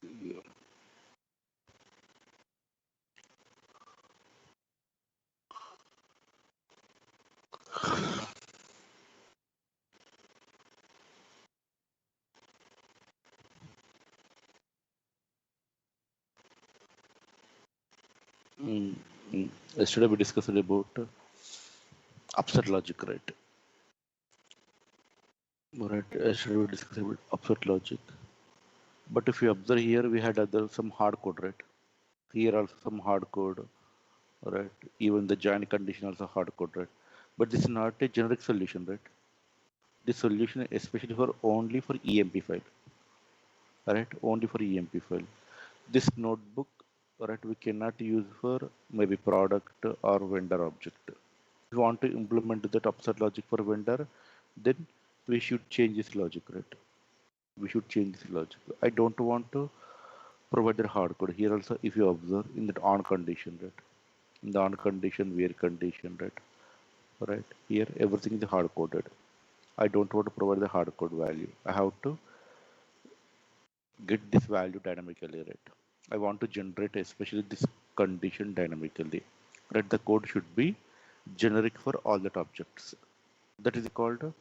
Yeah. Mm, Yesterday we discussed about upset logic, right? Right. Yesterday we discussed about upset logic. But if you observe here, we had other some hard code, right? Here also some hard code, right? Even the join condition also hard code, right? But this is not a generic solution, right? This solution is especially for only for EMP file, right? Only for EMP file. This notebook, right? We cannot use for maybe product or vendor object. If you want to implement that upset logic for vendor, then we should change this logic, right? We should change this logic. I don't want to provide the hard code. Here also, if you observe in that on condition, right? In the on condition, where condition, right? Right. Here, everything is hard coded. I don't want to provide the hard code value. I have to get this value dynamically, right? I want to generate especially this condition dynamically. Right. The code should be generic for all that objects. That is called a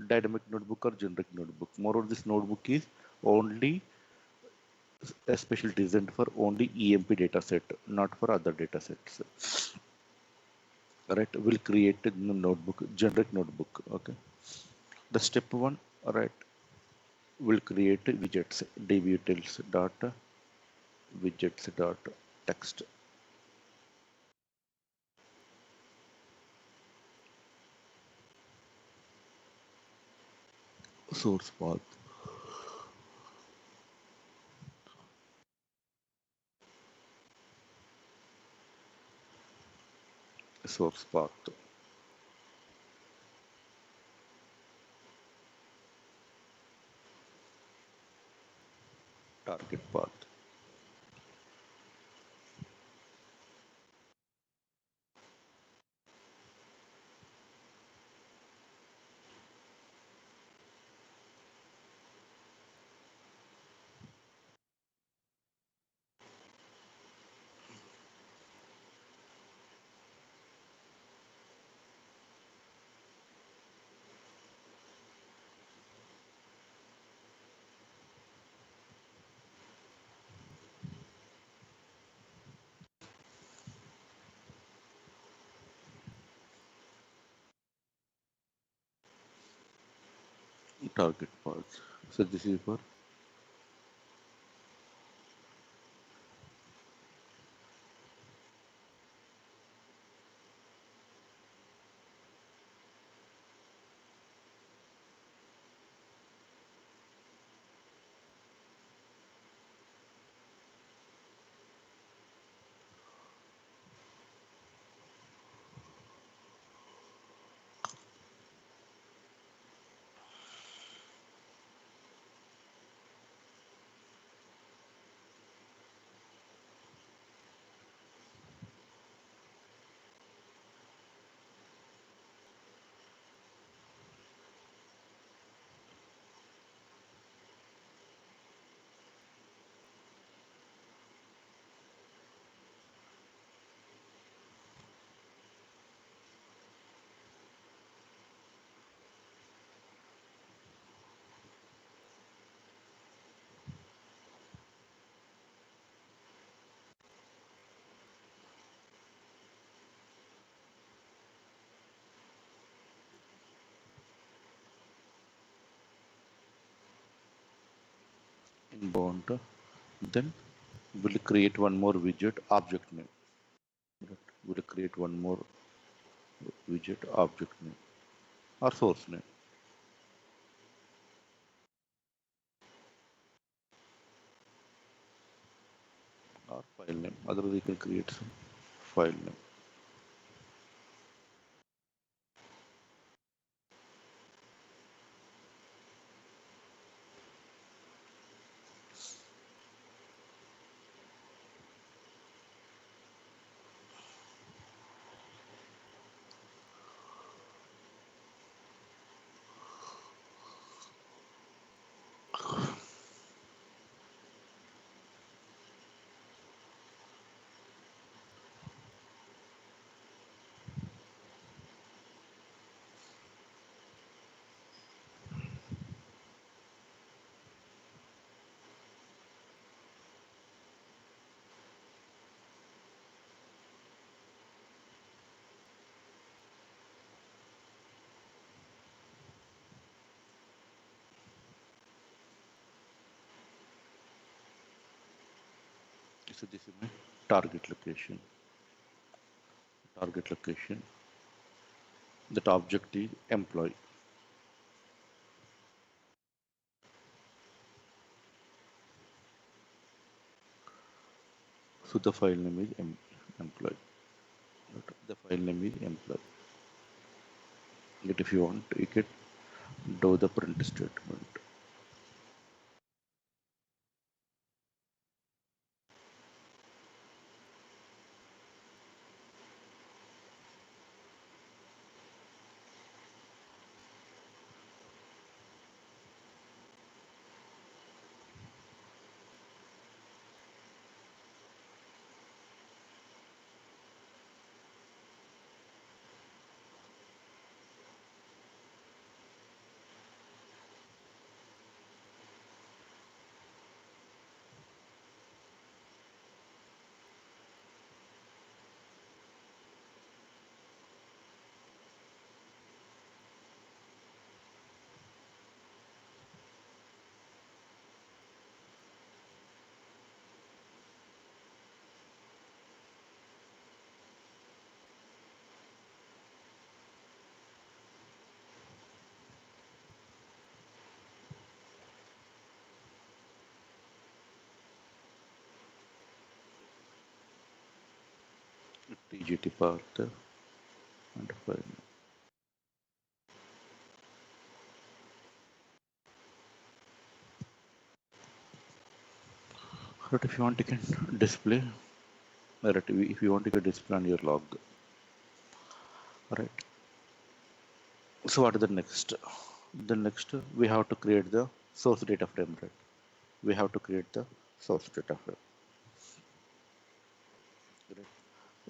dynamic notebook or generic notebook. Moreover, this notebook is only especially designed for only EMP dataset, not for other datasets. Right, we'll create a notebook, generic notebook. Okay. The step one, right, we'll create widgets, dvutils dot widgets dot text source path, source path, target path. Target path. So this is for inbound. Then we'll create one more widget object name. Right. We'll create one more widget object name or source name or file name. Otherwise, you can create some file name. So this is my target location. Target location. That object is employee. So the file name is employee. The file name is employee. But if you want, you can do the print statement. TGT path and file. But if you want, you can display. Right, if you want, you can display on your log. Right. So what is the next? The next we have to create the source data frame. Right. We have to create the source data frame. Right.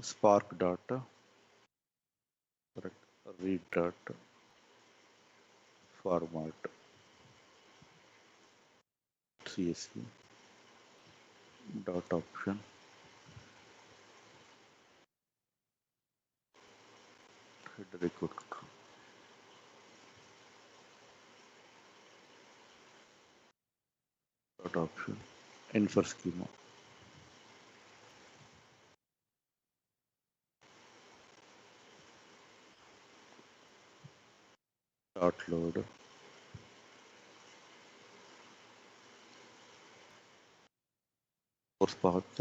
Spark data. Right. Read data. Format. CSV. Dot option. Header equal to true. Dot option. Infer schema. Dot load. Source path.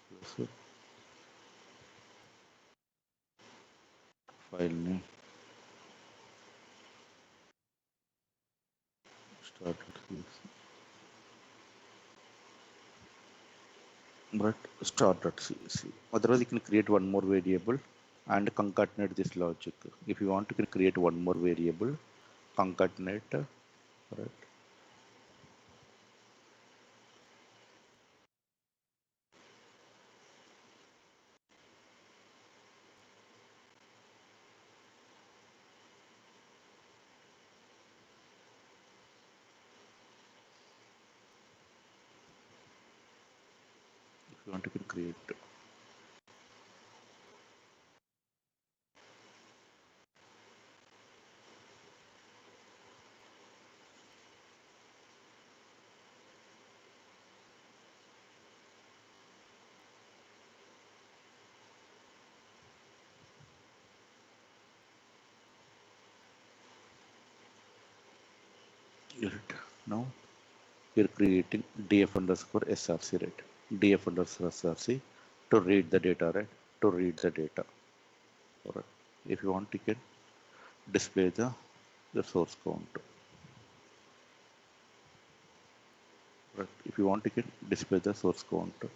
Plus file name. Start with CSV. But start.csv. Otherwise, you can create one more variable and concatenate this logic. If you want, you can create one more variable, concatenate, right? If you want, you can create. Right. Now you're creating df underscore src, right? Df underscore src to read the data, right? To read the data. All right. If you want, you can display the source count. Right. If you want, you can display the source count. Right.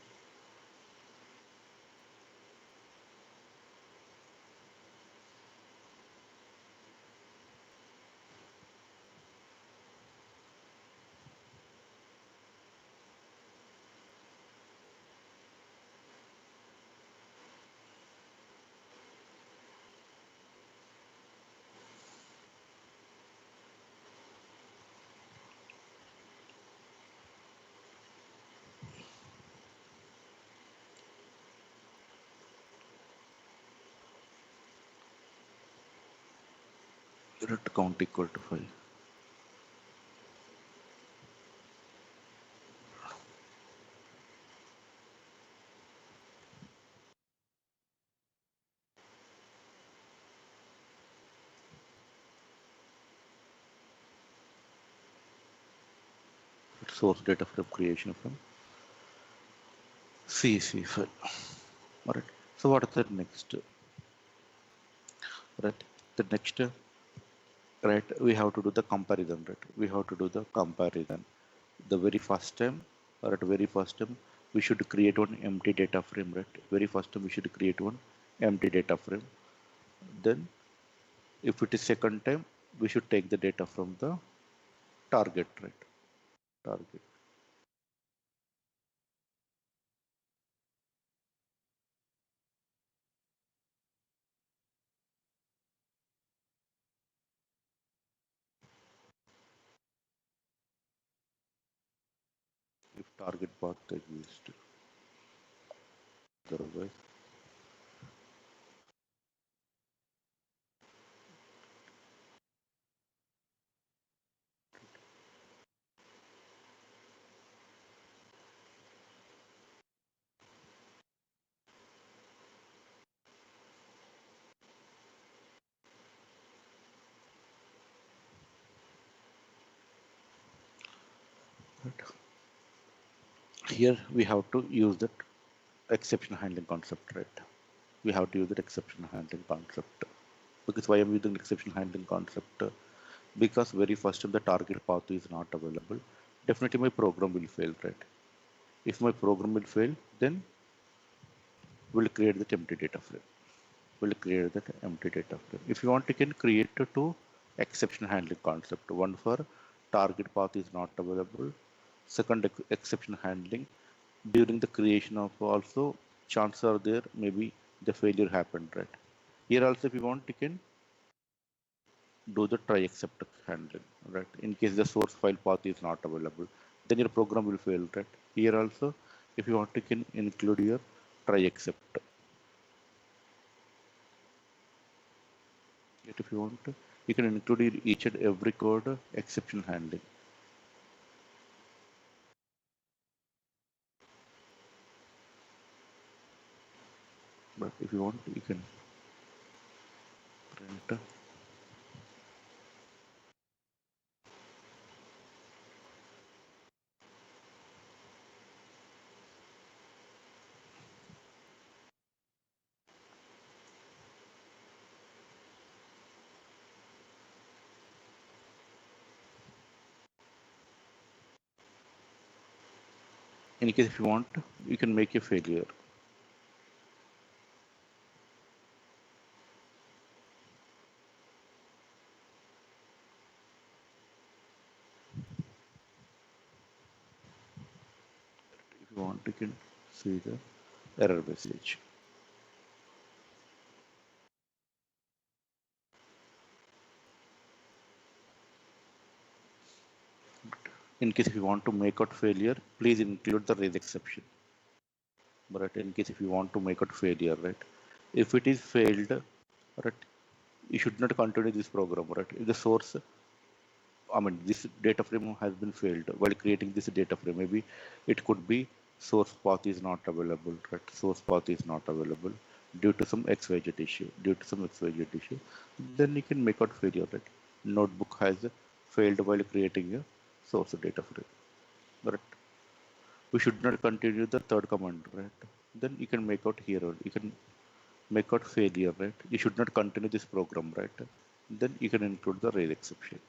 Count equal to 5. source data frame creation from CSV file. All right. So what is the next? Right. The next, right, we have to do the comparison. Right. We have to do the comparison. The very first time, or at very first time, we should create one empty data frame. Right. Very first time we should create one empty data frame. Then, if it is second time, we should take the data from the target. Right. Target. If target path exists, otherwise. Right. Here we have to use that exception handling concept, right? We have to use that exception handling concept. Because why I'm using exception handling concept? Because very first time the target path is not available, definitely my program will fail, right? If my program will fail, then we'll create that empty data frame. We'll create that empty data frame. If you want, you can create two exception handling concept. One for target path is not available. Second, exception handling during the creation of also chances are there maybe the failure happened, right? Here also if you want you can do the try except handling, right? In case the source file path is not available, then your program will fail, right? Here also if you want you can include your try except. Yet if you want you can include in each and every code exception handling. But if you want you can print. In case if you want you can make a failure. If you want you can see the error message. In case if you want to make out failure, please include the raise exception. But in case if you want to make out failure, right? If it is failed, right, you should not continue this program, right? If the source, I mean, this data frame has been failed while creating this data frame, maybe it could be source path is not available, right? Source path is not available due to some XYZ issue, due to some XYZ issue. Then you can make out failure, right? Notebook has failed while creating a source data frame, right? We should not continue the third command, right? Then you can make out here, you can make out failure, right? You should not continue this program, right? Then you can include the raise exception,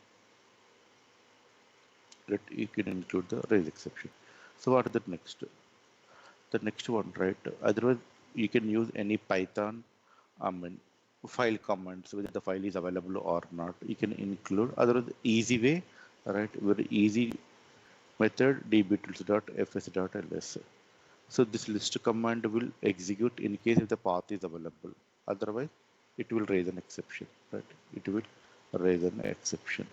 right? You can include the raise exception. So what is the next? The next one, right? Otherwise, you can use any Python, I mean, file commands, whether the file is available or not. You can include, otherwise, easy way, right? Very easy method dbtools.fs.ls. So this list command will execute in case if the path is available. Otherwise, it will raise an exception, right? It will raise an exception.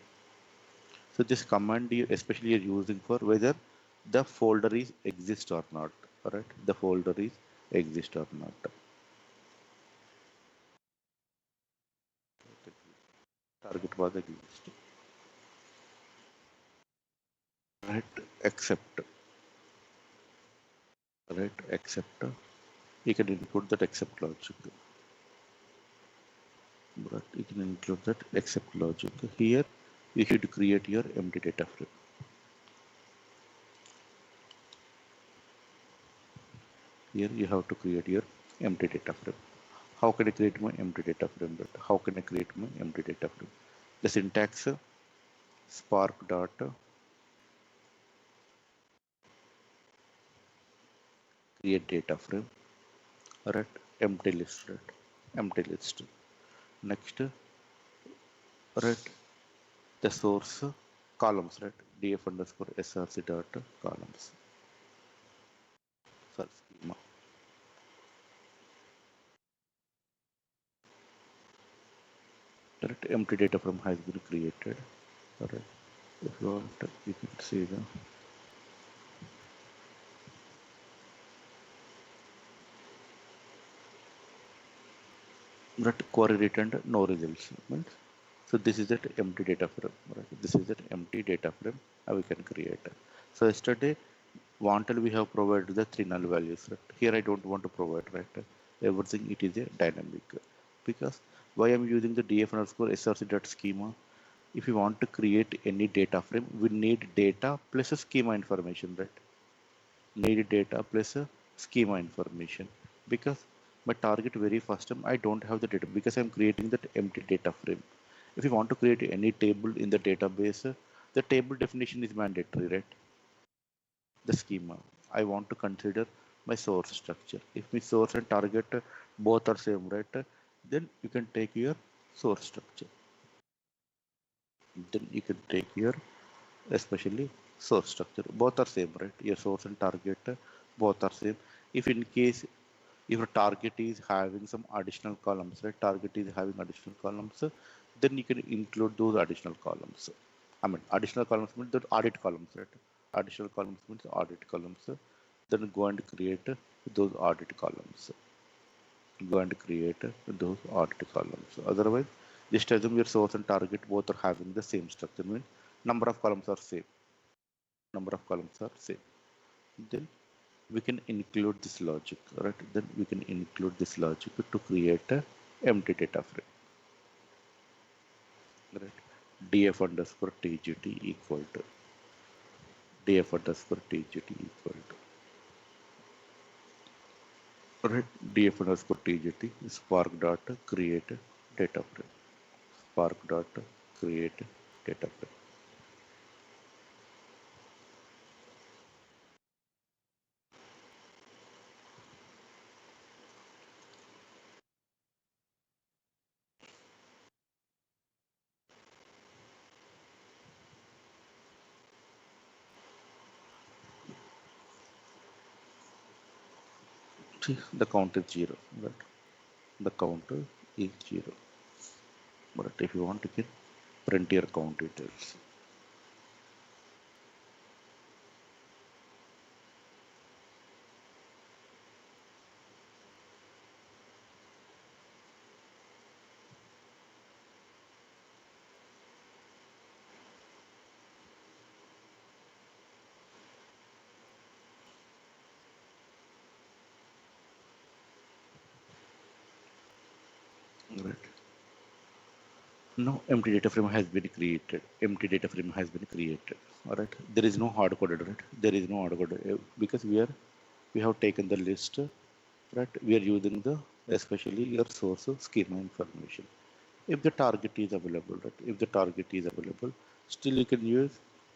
So this command you especially are using for whether the folder is exist or not, right? The folder is exist or not. Target was exist, right? Except, right? Except you can input that except logic, but you can include that except logic. Here you should create your empty data frame. Here you have to create your empty data frame. How can I create my empty data frame? How can I create my empty data frame? The syntax spark dot create data frame, right? Empty list, right? Empty list. Next, right? The source columns, right? df underscore src dot columns. Sorry, schema. Right? Empty data frame has been created. Right? If you want, you can see the that query returned no results means. So this is that empty data frame, right? This is that empty data frame we can create. So yesterday wanted we have provided the three null values, right? Here I don't want to provide, right? Everything it is a dynamic, because why I'm using the df underscore src dot schema. If you want to create any data frame, we need data plus a schema information, right? Need data plus a schema information, because my target very first time I don't have the data because I'm creating that empty data frame. If you want to create any table in the database, the table definition is mandatory, right? The schema. I want to consider my source structure. If my source and target both are same, right? Then you can take your source structure. Then you can take your especially source structure. Both are same, right? Your source and target both are same. If in case if a target is having some additional columns, right? Target is having additional columns, then you can include those additional columns. I mean, additional columns means the audit columns, right? Additional columns means audit columns. Then go and create those audit columns. Go and create those audit columns. Otherwise, just assume your source and target both are having the same structure. Means number of columns are same. Number of columns are same. Then we can include this logic, right? Then we can include this logic to create a empty data frame, right? df underscore tgt equal to df underscore tgt equal to, right? df underscore tgt spark dot create data frame, spark dot create data frame. See, the count is 0, right? The count is 0, but if you want, you can print your count details. Right. No empty data frame has been created. Empty data frame has been created. All right. There is no hard coded, right? There is no hard coded because we have taken the list, right? We are using the especially your source schema information. If the target is available, right? If the target is available, still you can use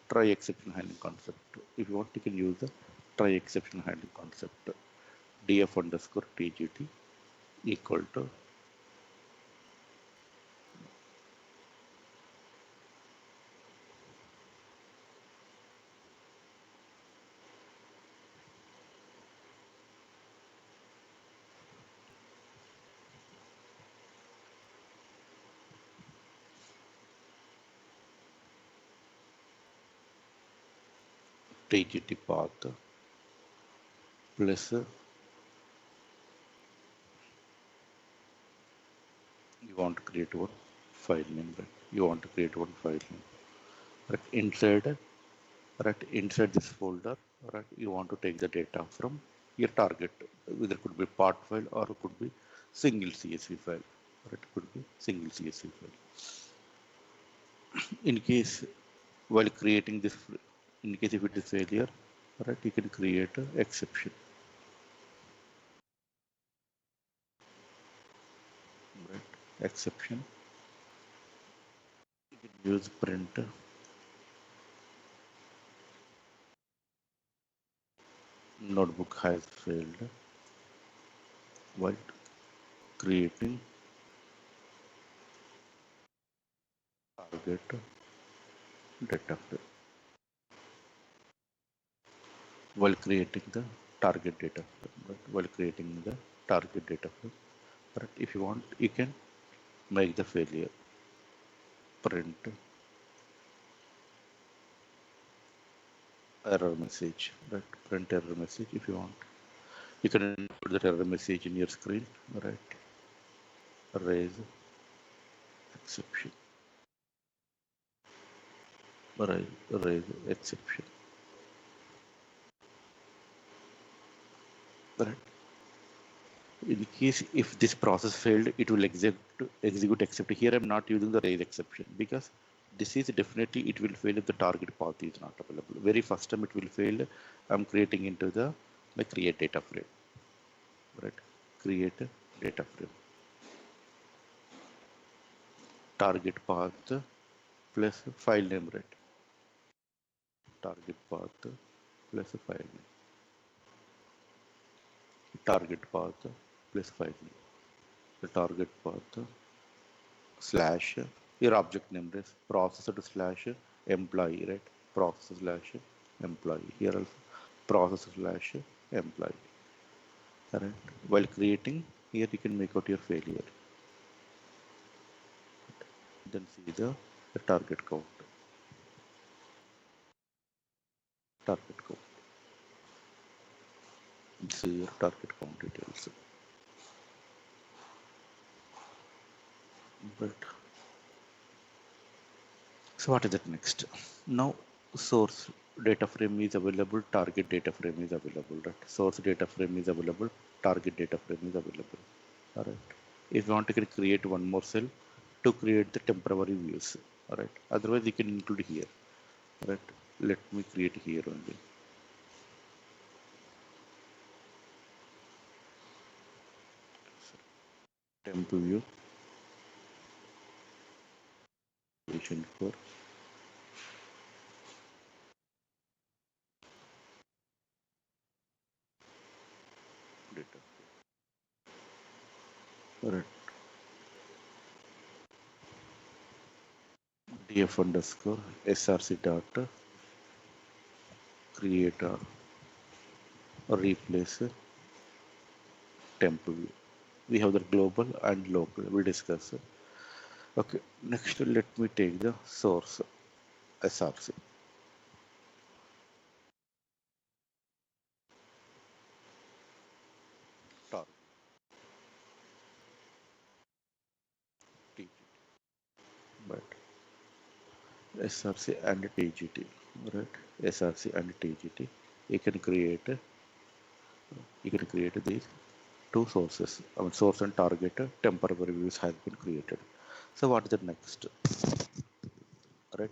try exception handling concept. If you want, you can use the try exception handling concept. df underscore tgt equal to tgt path plus you want to create one file name, right? You want to create one file name, right? Inside this folder, right? You want to take the data from your target. Either could be part file or it could be single csv file, right? It could be single csv file. In case while creating this, in case if it is failure, right? You can create an exception. exception. You can use print notebook has failed while creating target data frame. While creating the target data frame, right? While creating the target data frame, but if you want, you can make the failure print error message, right? Print error message if you want. You can put that error message in your screen, right? Raise exception, raise exception, right? In case if this process failed, it will execute except here I'm not using the raise exception because this is definitely it will fail if the target path is not available. Very first time it will fail. I'm creating into the create data frame, right? Create a data frame. Target path plus file name, right? Target path plus file name. Target path plus file name. The target path slash your object name is processor slash employee, right? Processor slash employee. Here also processor slash employee, right? While creating here you can make out your failure, then see the target count, target count. See your target count details. But so what is that next? Now source data frame is available, target data frame is available, right? Source data frame is available, target data frame is available. All right. If you want to create one more cell to create the temporary views, all right. Otherwise, you can include here. All right. Let me create here only. Temp view creation for data. All right. df underscore src dot create or replace temp view. We have the global and local. We discuss. Okay. Next, let me take the source src. Target TGT, but SRC and TGT, right? SRC and TGT. You can create these two sources. I mean, source and target temporary views has been created. So what is the next? Right?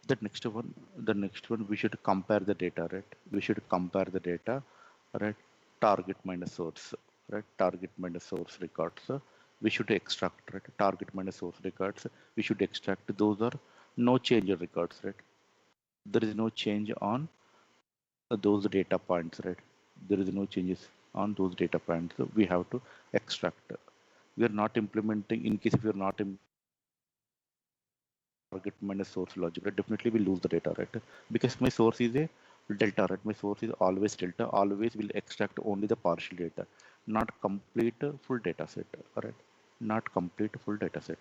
The next one, we should compare the data, right? We should compare the data, right? Target minus source, right? Target minus source records. We should extract, right? Target minus source records. We should extract. Those are no change records, right? There is no change on those data points, right? There is no changes on those data points. So we have to extract. We are not implementing, in case if you are not in target minus source logic, right? Definitely we lose the data, right? Because my source is a delta, right? My source is always delta, always will extract only the partial data, not complete full data set, all right? Not complete full data set,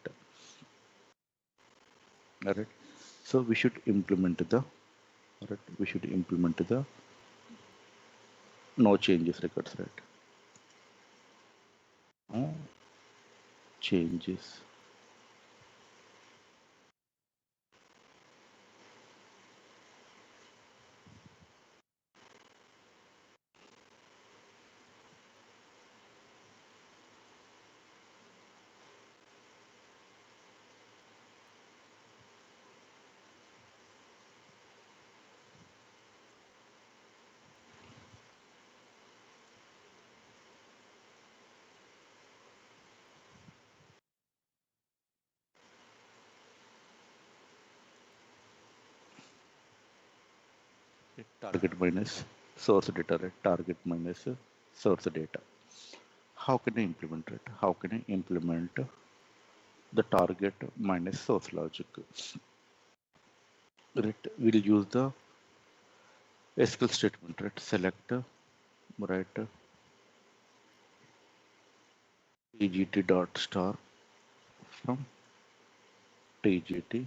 all right? So we should implement the, all right? We should implement the no changes records, right? No changes. target minus source data, right? Target minus source data. How can I implement it? How can I implement the target minus source logic? Right, we'll use the SQL statement, right? Select, right, tgt dot star from tgt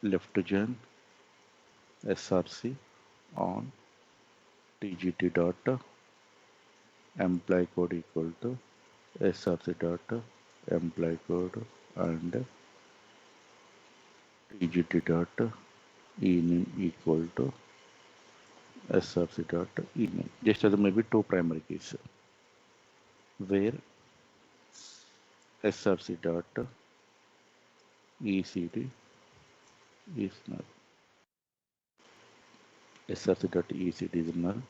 left gen src on tgt dot employee code equal to src dot employee code and tgt dot ename equal to src dot ename. Just as maybe two primary keys where src dot ecd is null. src dot ecd is null.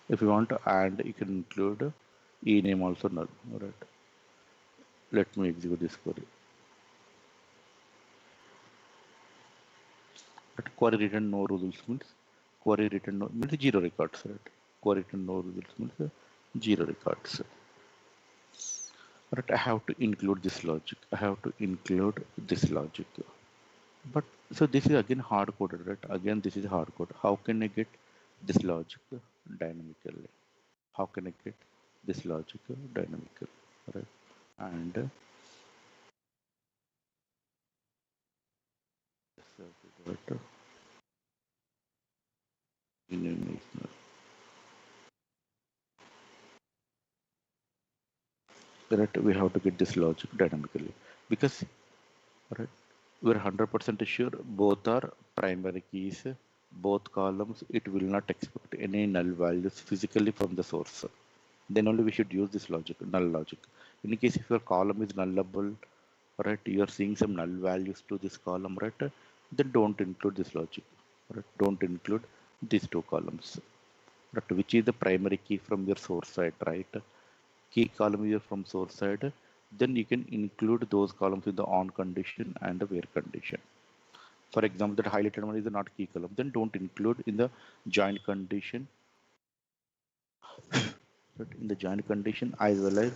If you want to add, you can include ename also null. All right. Let me execute this query. But query return no results means query return no means zero records, right? Query return no results means zero records. Right, I have to include this logic. I have to include this logic. But so this is again hard coded, right? Again, this is hard code. How can I get this logic dynamically? How can I get this logic dynamically? Right? And right, right, we have to get this logic dynamically because right, we're 100% sure both are primary keys, both columns. It will not expect any null values physically from the source. Then only we should use this logic, null logic. In case if your column is nullable, right, you are seeing some null values to this column, right, then don't include this logic, right? Don't include these two columns, right, which is the primary key from your source side, right? Key column is from source side, then you can include those columns in the on condition and the where condition. For example, that highlighted one is not key column, then don't include in the join condition, right? In the join condition as well as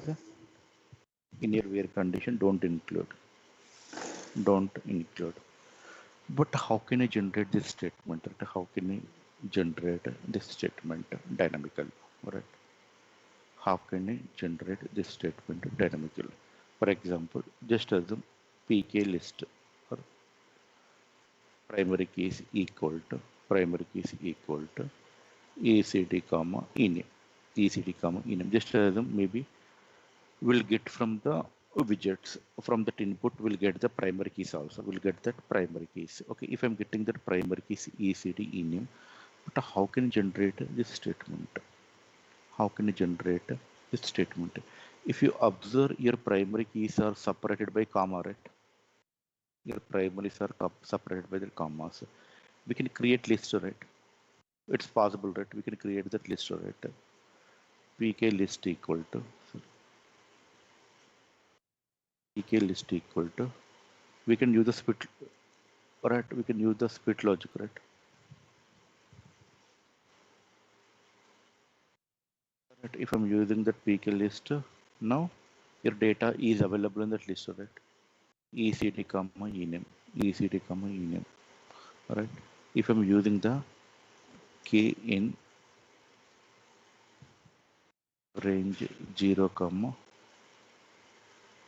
in your where condition, don't include. But how can I generate this statement? Right? How can I generate this statement dynamically? Right? How can I generate this statement dynamically? For example, just as a pk list or primary key is equal to acd comma ename, acd comma ename. Just as a maybe we'll get from the widgets, from that input we'll get the primary keys also, we'll get that primary keys. Okay, if I'm getting that primary keys acd ename, but how can I generate this statement? How can I generate this statement? If you observe, your primary keys are separated by comma, right? Your primaries are separated by the commas. We can create list, right? It's possible, right? We can create that list, right? pk list equal to pk list equal to, we can use the split, right? We can use the split logic, right? Right, if I'm using that pk list, now your data is available in that list, right? ecd comma ename, ecd comma ename, right? If I'm using the k in range 0 comma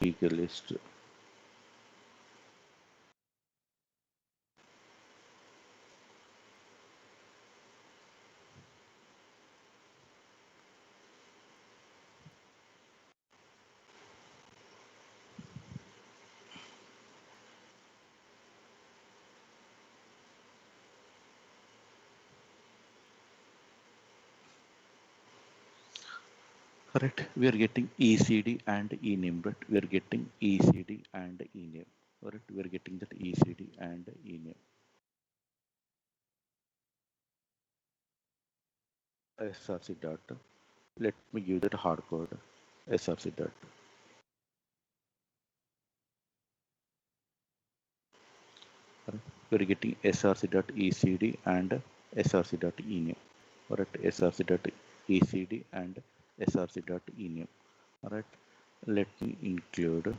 pk list. Correct. We are getting ECD and ename, right? We are getting ECD and ename. Correct. We are getting that ECD and ename. SRC data. Let me give that hard code. SRC data. Correct. We are getting SRC dot ECD and src.ename, all right, src.ecd and src.ename. All right, let me include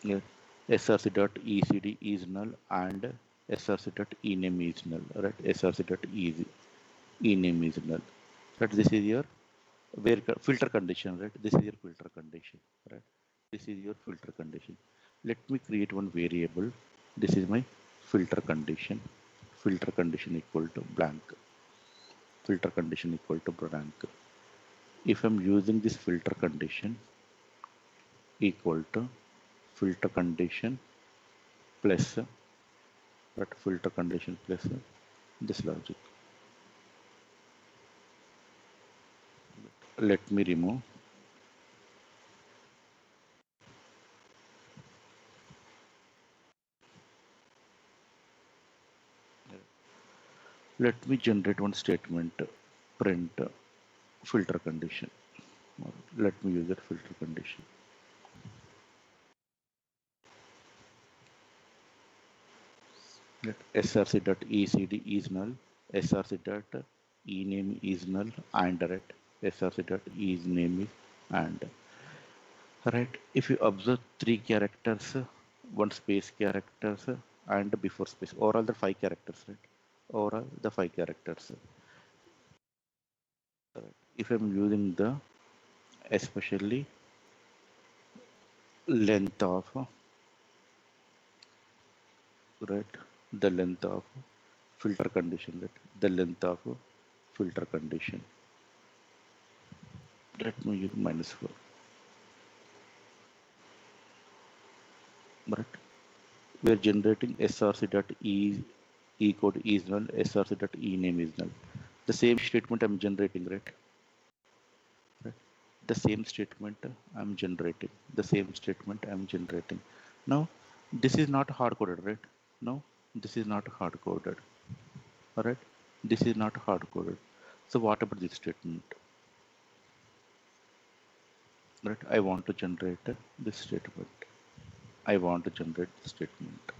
yeah, src.ecd is null and src.ename is null. All right, src.ename is null. Right, this is your where filter condition, right? This is your filter condition, right? This is your filter condition. Let me create one variable. This is my filter condition. Filter condition equal to blank. Filter condition equal to blank. If I'm using this filter condition equal to filter condition plus but filter condition plus this logic. Let me remove. Let me generate one statement. Print filter condition. Let me use that filter condition. Let src.ecd is null, src.ename is null, and right, src.ename is and right. If you observe three characters, one space characters, and before space, overall the five characters, right? Overall the five characters. Right. If I'm using the especially length of right, the length of filter condition, right, the length of filter condition. Let me use -4. Right. We are generating src.e code is null, src.ename is null. The same statement I'm generating, right? Right. The same statement I'm generating. The same statement I'm generating. Now, this is not hard coded, right? No, this is not hard coded. All right. This is not hard coded. So what about this statement? Right. I want to generate this statement. I want to generate this statement.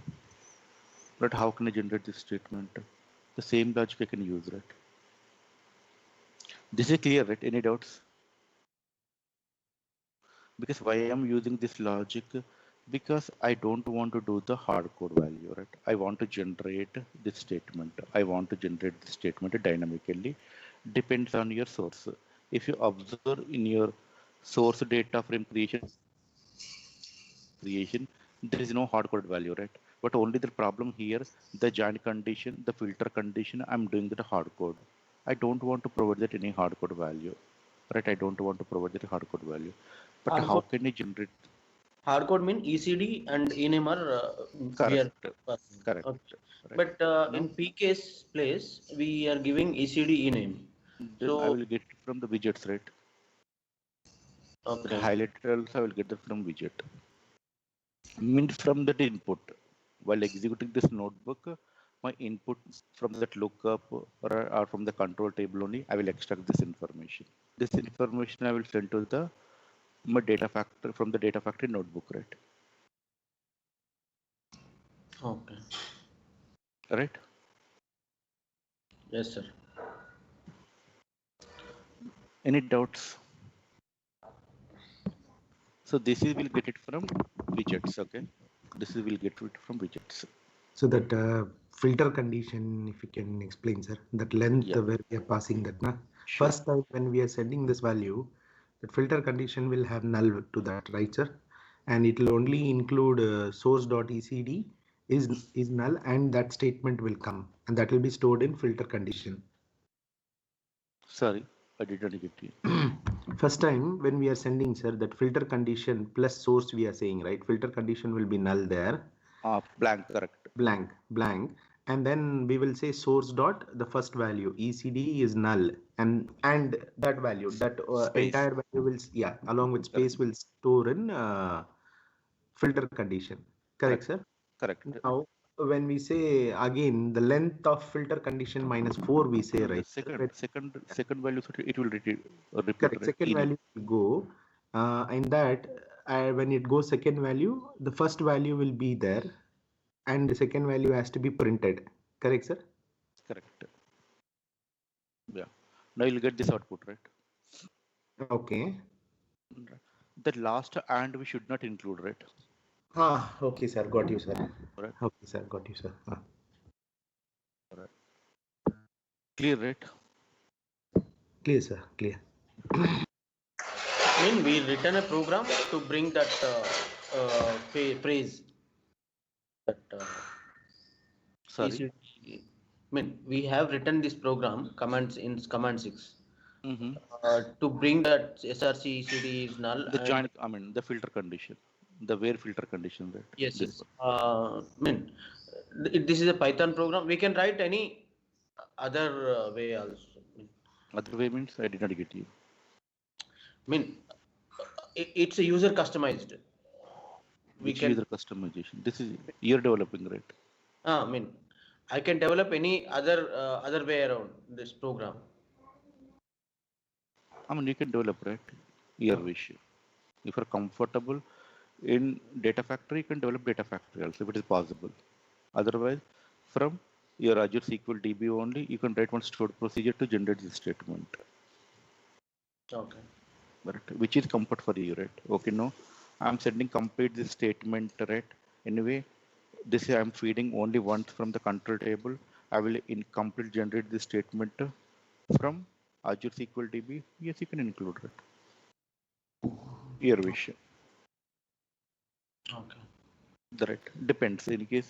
But how can I generate this statement? The same logic I can use, right? This is clear, right? Any doubts? Because why I'm using this logic? Because I don't want to do the hard code value, right? I want to generate this statement. I want to generate this statement dynamically. Depends on your source. If you observe in your source data frame creation, there is no hard coded value, right? But only the problem here, the join condition, the filter condition, I'm doing that hard code. I don't want to provide that any hard code value, right? I don't want to provide that hard code value. But how Hardcode, can I generate? hardcode mean ECD and ename are we are Correct, correct. okay. Right. But Now, in PK's place we are giving ECD ename. then I So will get it from the widgets, right? The okay, highlighted also I will get that from widget. Means from that input. While executing this notebook, my input from that lookup or from the control table only, I will extract this information. This information I will send to the my data factory from the data factory notebook, right? okay, Right? yes sir. Any doubts? So this is will get it from widgets, okay? This is will get it from widgets. So that filter condition, if you can explain, sir, that length Yeah, where we are passing that. Na? sure. First time when we are sending this value, that filter condition will have null to that, right, sir? And it will only include source.ecd is null, and that statement will come, and that will be stored in filter condition. Sorry, I didn't get you. First time when we are sending, sir, that filter condition plus source we are saying, right? Filter condition will be null there. Blank, correct. Blank, and then we will say source dot the first value ECD is null, and that value, that Space, entire value will, yeah, along with correct, space, will store in filter condition. Correct, correct, sir? correct. Now when we say again the length of filter condition -4, we say, No, the right, sir? second value, so it will repeat, Correct. right? Second value will go in that. when it goes second value, the first value will be there and the second value has to be printed. Correct, sir? Correct. Yeah. Now you'll get this output, right? Okay. Right. The last and we should not include, right? Okay, sir. Got you, sir. Right. Okay, sir. Got you, sir. Right. Clear, right? Clear, sir. Clear. I mean, we written a program to bring that phrase. That Sorry. ECD. I mean, we have written this program commands in command 6 Mm-hmm. to bring that SRC ECD is null. The And join, I mean, the filter condition, the where filter condition, right? yes, This yes. one. I mean, this is a Python program. We can write any other way also. Other way means I did not get you. I mean, it's a user customized. We Which can. user customization? This is you're developing, right? I mean, I can develop any other way around this program. I mean, you can develop, right? Your wish. If you're comfortable in data factory, you can develop data factory also if it is possible. Otherwise, from your Azure SQL DB only, you can write one stored procedure to generate this statement, Okay. right? Which is comfort for you, right? Okay, no, I'm sending complete this statement, right? Anyway, this is I'm feeding only once from the control table. I will in complete generate this statement from Azure SQL DB. Yes, you can include it. Your wish. Okay. Right. Depends. In case,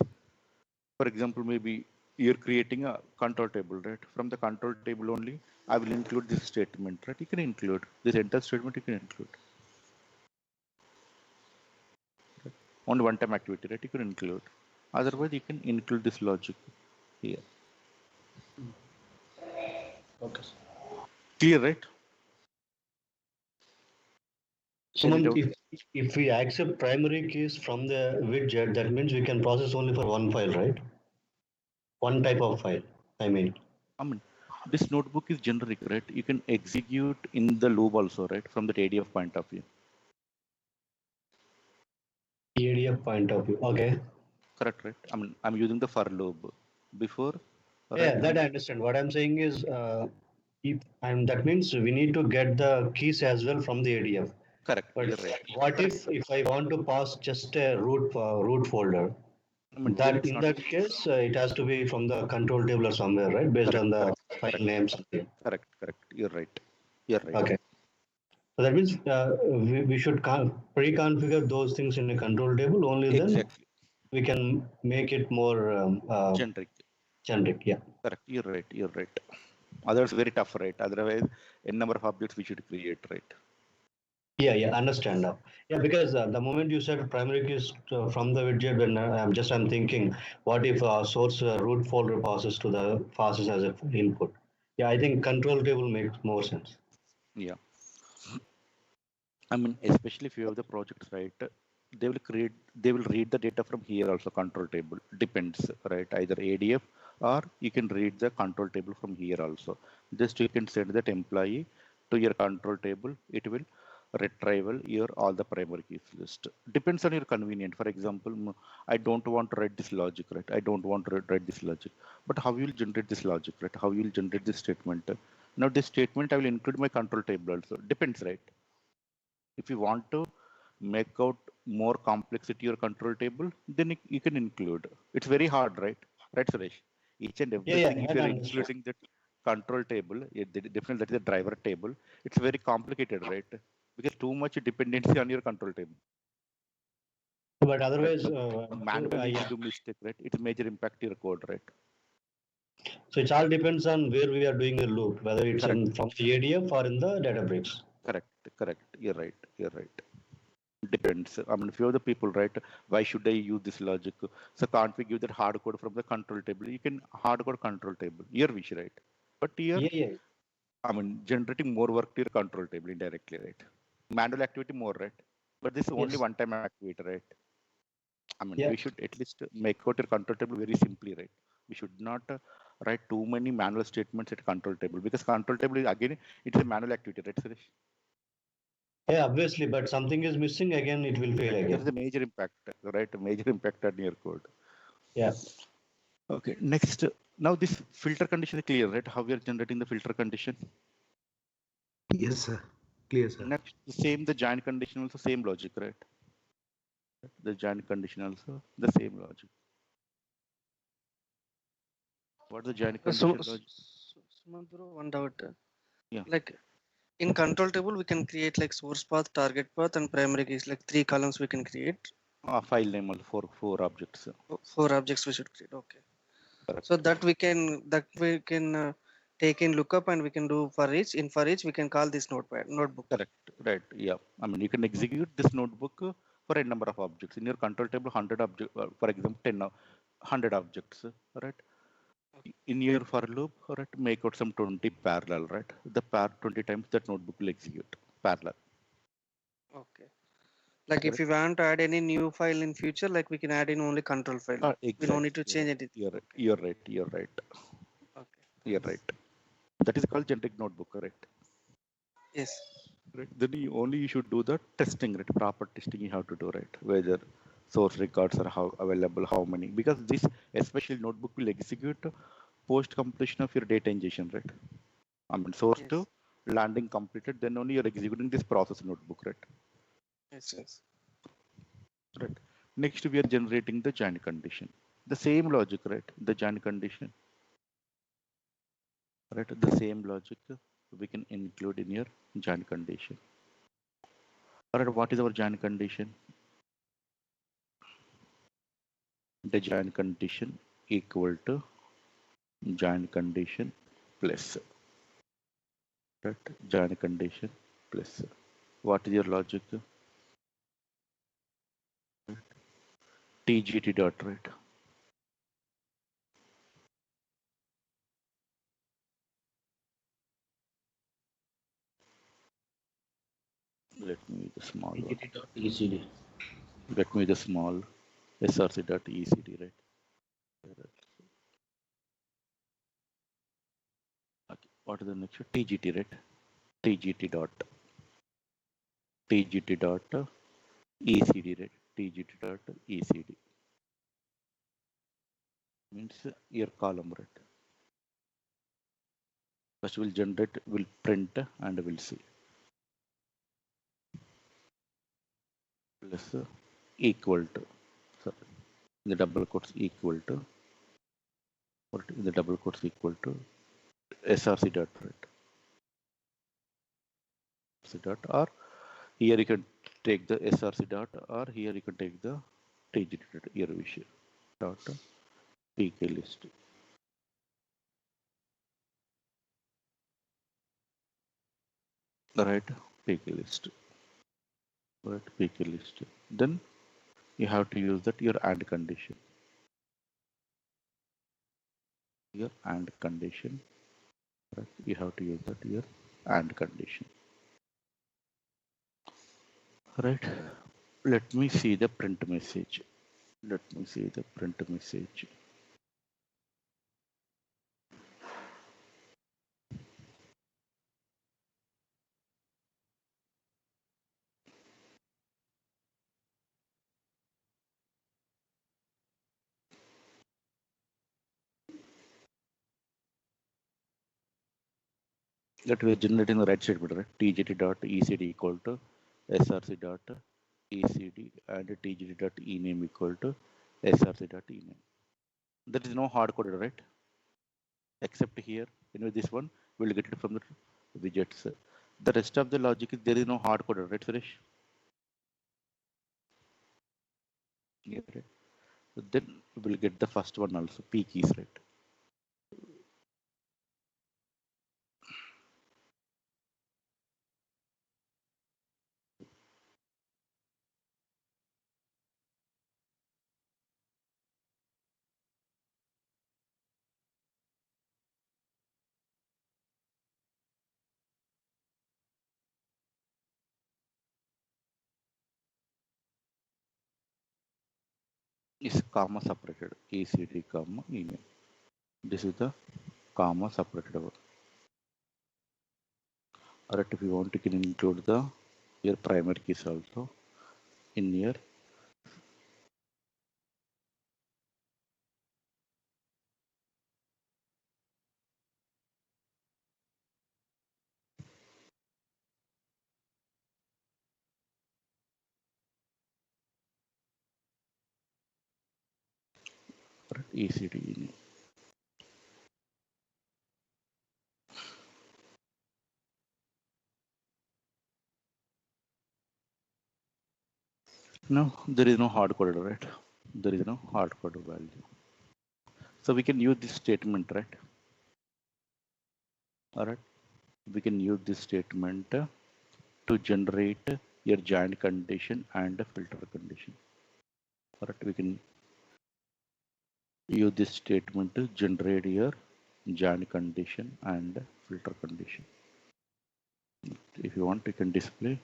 for example, maybe you're creating a control table, right? From the control table only, I will include this statement, right? You can include this entire statement. You can include only one-time activity, right? You can include. Otherwise, you can include this logic here. Okay. Clear, right? Any Sumant, doubt? if we accept primary keys from the widget, that means we can process only for one file, right? One type of file, I mean. I mean, this notebook is generic, right? You can execute in the loop also, right? From the ADF point of view. ADF point of view. Okay. Correct, right? I mean, I'm using the for loop before, right? Yeah, that I understand. What I'm saying is, if and that means we need to get the keys as well from the ADF. Correct, But you're right. what if I want to pass just a root folder? I mean, then That it's in not that case, it has to be from the control table or somewhere, right? Based correct, on the correct, file correct, name something. correct. You're right. You're right. Okay. So that means we should pre-configure those things in a control table. Only then Exactly. we can make it more Generic. generic. Yeah. Correct. You're right. You're right. Otherwise, very tough, right? Otherwise, a number of objects we should create, right? Yeah. Understand now. Yeah, because the moment you said primary keys from the widget, when I'm thinking, what if source root folder passes as an input? Yeah, I think control table makes more sense. Yeah. I mean, especially if you have the projects, right? They will read the data from here also, control table. Depends, right? Either ADF or you can read the control table from here also. Just you can send that employee to your control table. It will retrieval your all the primary keys list. Depends on your convenient. For example, I don't want to write this logic, right? I don't want to write this logic. But how you will generate this logic, right? How you will generate this statement? Now this statement I will include my control table also. Depends, right? If you want to make out more complexity your control table, then you can include. It's very hard, right? Right, Suresh? Each and everything, if That you're I understand. including that control table, definitely that is a driver table. It's very complicated, right? Because too much dependency on your control table. But Right? otherwise, Manually, if you yeah. do mistake, right, it's major impact to your code, right? So it all depends on where we are doing the loop, whether it's Correct, from the ADF or in the Databricks. correct. You're right. You're right. Depends. I mean, few of the people, right? Why should I use this logic? So can't we give that hard code from the control table? You can hard code control table. Your wish, right? But here, Yeah. I mean, generating more work to your control table indirectly, right? Manual activity more, right? But this is only Yes. one-time activity, right? I mean, Yeah. we should at least make out your control table very simply, right? We should not write too many manual statements at control table because control table is again it's a manual activity, right, Suresh? Yeah, obviously, but something is missing again, it will fail There is again. a major impact, right? A major impact on your code. Yeah. Okay, next. Now this filter condition is clear, right? How we are generating the filter condition. Yes, sir. Clear, sir. Next, the same, the join condition also same logic, right? The join condition also the same logic. What the join condition logic? Sumant bro, one doubt. Yeah. Like in control table, we can create like source path, target path, and primary keys. Like 3 columns we can create. File name also for 4 objects. 4 objects we should create. Okay. Correct. So that we can take in lookup and we can do for each. In for each, we can call this notebook. Correct. Right. Yeah. I mean, you can execute this notebook for a number of objects in your control table. 100 objects, for example, 100 objects. Right. In your for loop, right, make out some 20 parallel, right? The 20 times that notebook will execute parallel. Okay. Like if you want to add any new file in future, like we can add in only control file. Exactly. We don't need to change it. You're right. You're right. You're right. Okay. You're right. That is called generic notebook, correct? Yes. Right. Then you should do the testing, right? Proper testing you have to do, right? Whether source records are how available, how many, because this especially notebook will execute post completion of your data ingestion, right? I mean, source Yes. to landing completed, then only you're executing this process notebook, right? Yes. Yes. Right. Next, we are generating the join condition. The same logic, right? The join condition, right? The same logic we can include in your join condition. All right, what is our join condition? The join condition equal to join condition plus, right? Join condition plus. What is your logic? TGT dot, right? Let me use the small one. ECD. Let me use the small src dot ecd, right? Okay. What is the next? TGT, right? TGT dot ECD, right? TGT dot ECD means your column, right? First we'll generate, we'll print, and we'll see. Plus equal to, sorry, in the double quotes equal to, or in the double quotes equal to src dot, right? src dot, or here you can take the src dot, or here you can take the TGT dot, your wish dot pk list. Right, pk list. Right, pk list. Then you have to use that your and condition. Your and condition. Right, you have to use that your and condition. Right. Let me see the print message. Let me see the print message. That we are generating the right statement, right? TGT dot ECD equal to src dot ECD and TGT dot ename equal to src dot ename. There is no hard coded, right? Except here, this one we'll get it from the widgets. The rest of the logic is there is no hard coded, right, Suresh? Yeah, right. Then we'll get the first one also, P keys, right? Is comma separated, ECD comma ename. This is the comma separated one. Alright, if you want, you can include the your primary keys also in here. ECD. No, there is no hard coded, right? There is no hard coded value. So we can use this statement, right? All right. We can use this statement to generate your joint condition and a filter condition. All right. We can use this statement to generate your joint condition and filter condition. If you want, you can display.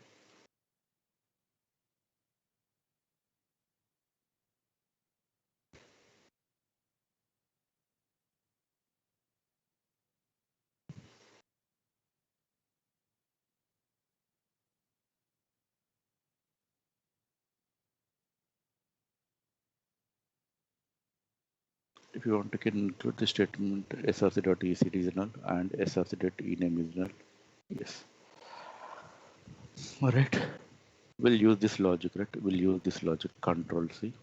If you want, you can include the statement src.ecd is null and src.ename is null. Yes. All right. We'll use this logic, right? We'll use this logic, Control C.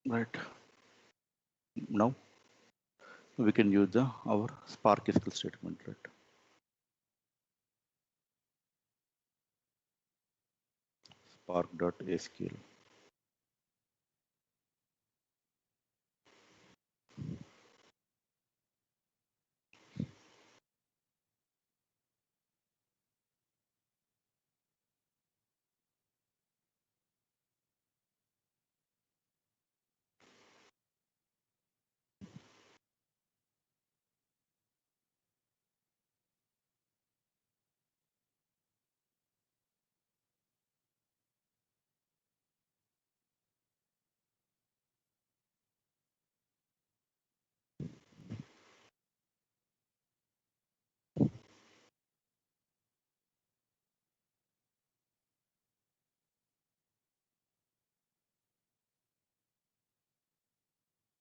Right. Now we can use our Spark SQL statement, right? Spark.sql.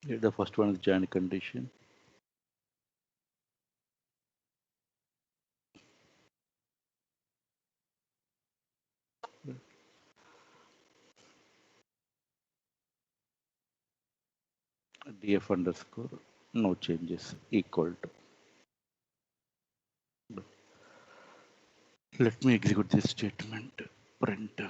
Here the first one is join condition. Df underscore no changes equal to. Let me execute this statement. Print.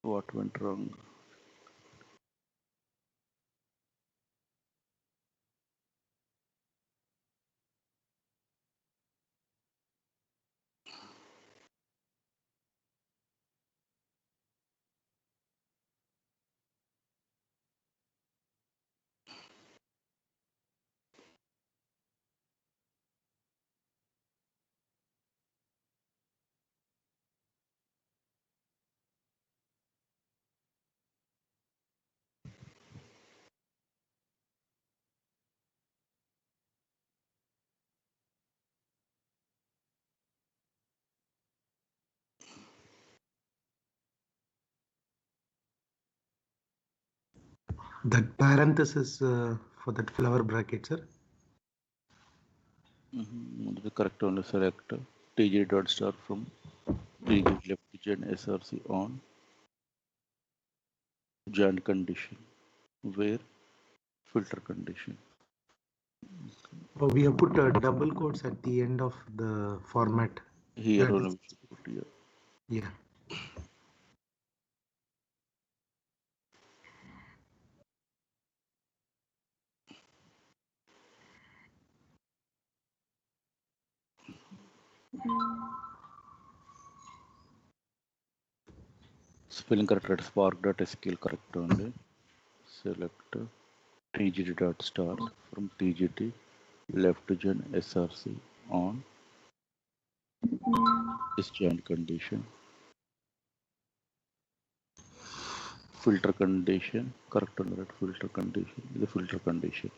What went wrong? That parenthesis for that flower bracket, sir. The correct only select TG dot star from TG left gen SRC on join condition where filter condition. Oh, we have put double quotes at the end of the format. Here That only is, we should put here. yeah. Spelling correct at spark.sql correct only. Select TGT dot start from TGT left gen SRC on this join condition. Filter condition correct on right filter condition the filter condition.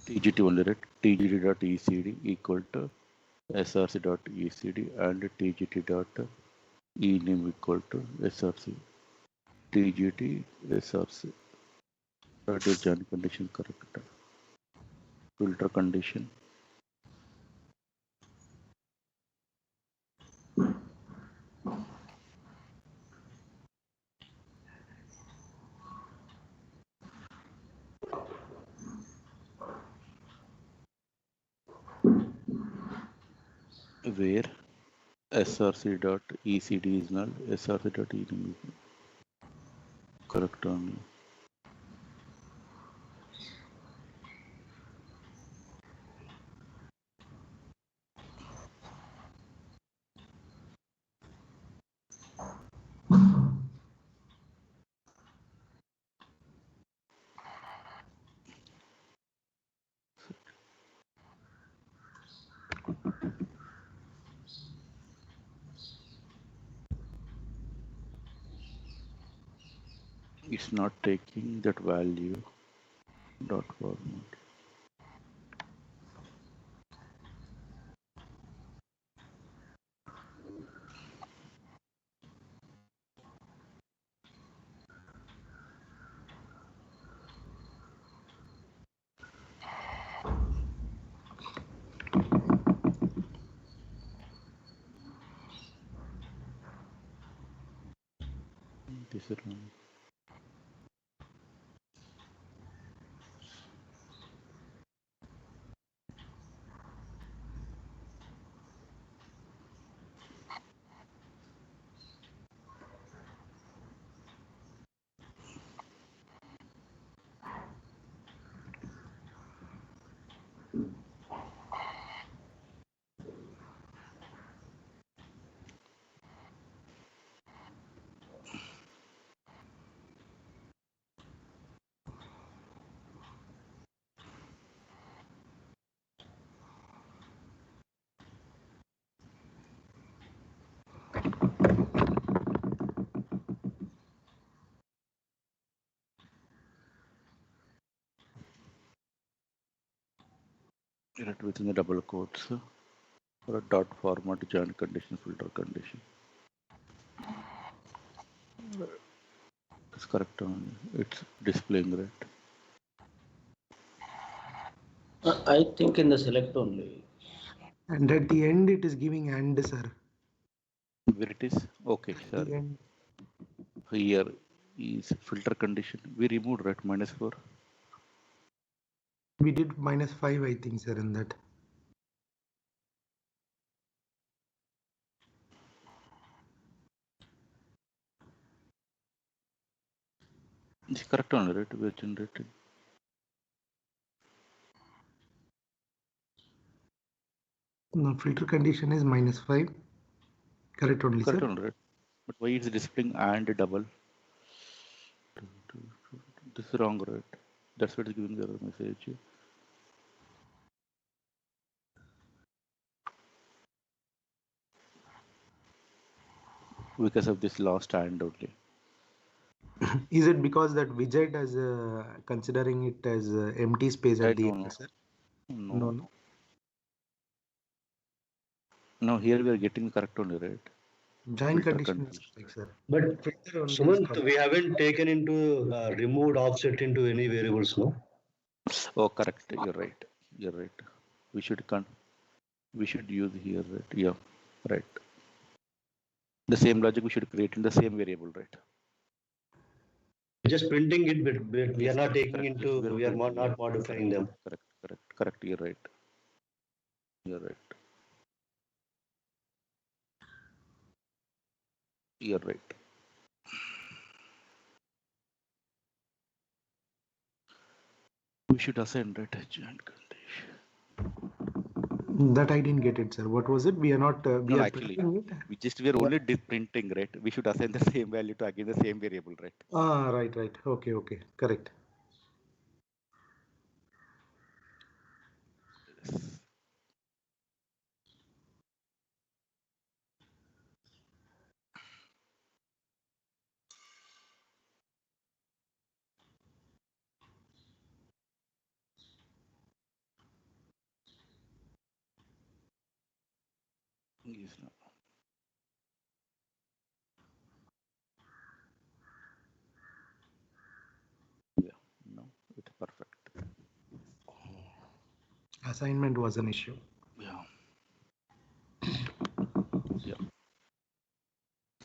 TGT only right TGT dot ECD equal to SRC dot ECD and TGT dot ename equal to SRC. TGT SRC. That is join condition correct. Filter condition. Where SRC dot ECD is null, SRC dot ename is correct only. It's not taking that value dot format. This is wrong. Right within the double quotes or a dot format join condition filter condition. It's correct only. It's displaying right. I think in the select only. And at the end, it is giving and, sir. Where it is? Okay, At sorry. the end. Here is filter condition. We removed right -4. We did -5, I think, sir, in that. It's correct only right. We're generating. No, filter condition is -5. Correct only, Correct sir. only right. But why is it displaying and double? This is wrong right. That's what is giving the error message. Because of this last and only. Is it because that widget is considering it as empty space at Right? the No, end, no, sir? no, No. no. Here we are getting the correct only, right? Join Filter condition is condition. correct, sir. But Filter only is Sumant, correct. we haven't taken into removed offset into any variables, no? Oh, correct. You're right. You're right. We should we should use here, right? Yeah, right. The same logic we should create in the same variable, right? Just printing it, but we are Yes, not taking correct. into, we are Yeah, not modifying them. correct. You're right. You're right. You're right. We should assign right joint condition. That I didn't get it, sir. What was it? We are not. We No, are actually, printing it. we are only printing, right? We should assign the same value to again the same variable, right? Ah, right. Okay. Correct. Yes. Yes, no. Yeah, no, it's perfect. Assignment was an issue. Yeah, yeah.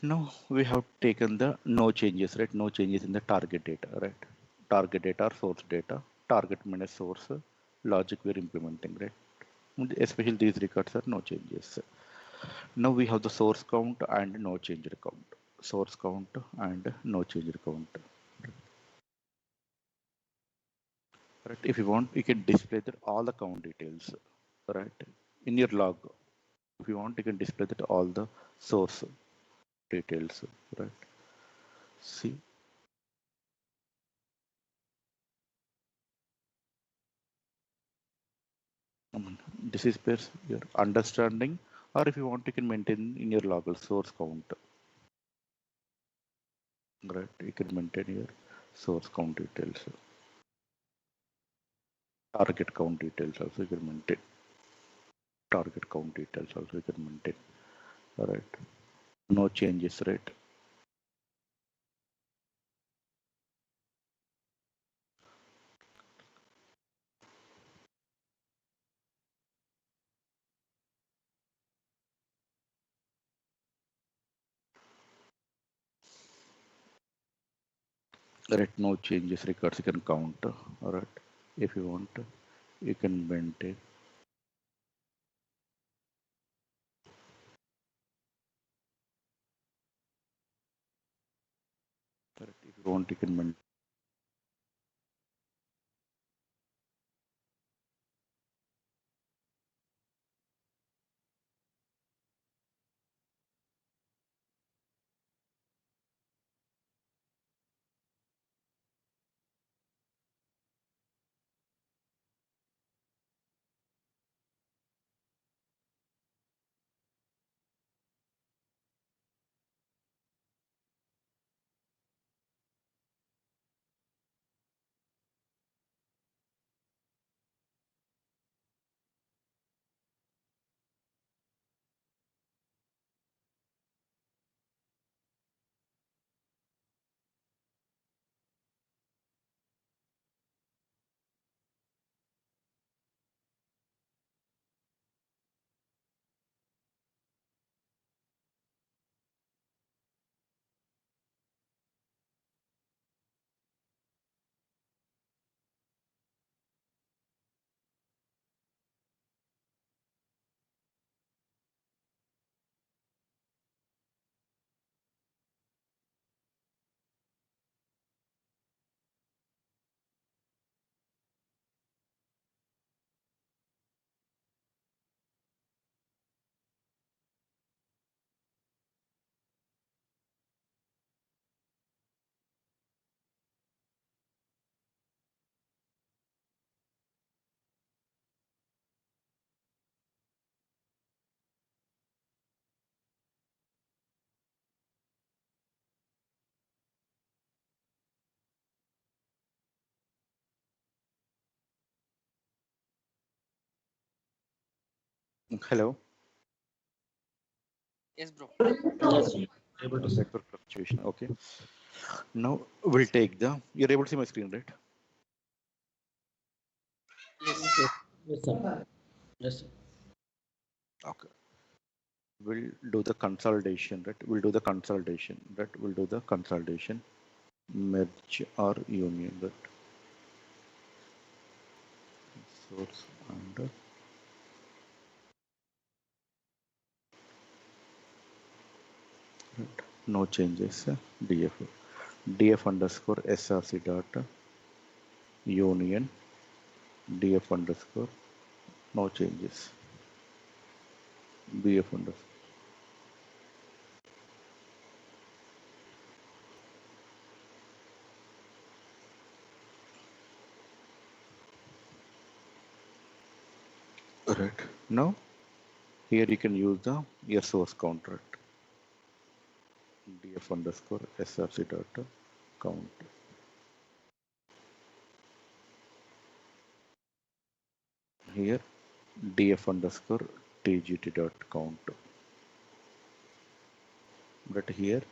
Now we have taken the no changes, right? No changes in the target data, right? Target data or source data, target minus source, logic we're implementing, right? Especially these records are no changes. Now we have the source count and no change count. Source count and no change count. Right? If you want, you can display that all the count details, right? In your log. If you want, you can display that all the source details, right? See, this is where your understanding, or if you want, you can maintain in your log source count, right? You can maintain your source count details, target count details also you can maintain. Target count details also you can maintain, right? No changes, right? Right, no changes records you can count, all right? If you want, you can maintain. Correct. If you want, you can maintain. Hello. Yes, bro. Yes. Able to set for fluctuation. Okay. Now we'll take the. You're able to see my screen, right? Yes. Yes, sir. Yes, sir. Okay. We'll do the consolidation, right? We'll do the consolidation, right? We'll do the consolidation, merge or union, right? Source under right. No changes. df underscore src dot union df underscore no changes bf underscore right. Now here you can use the your source counter, df underscore src dot count. Here df underscore tgt dot count. But here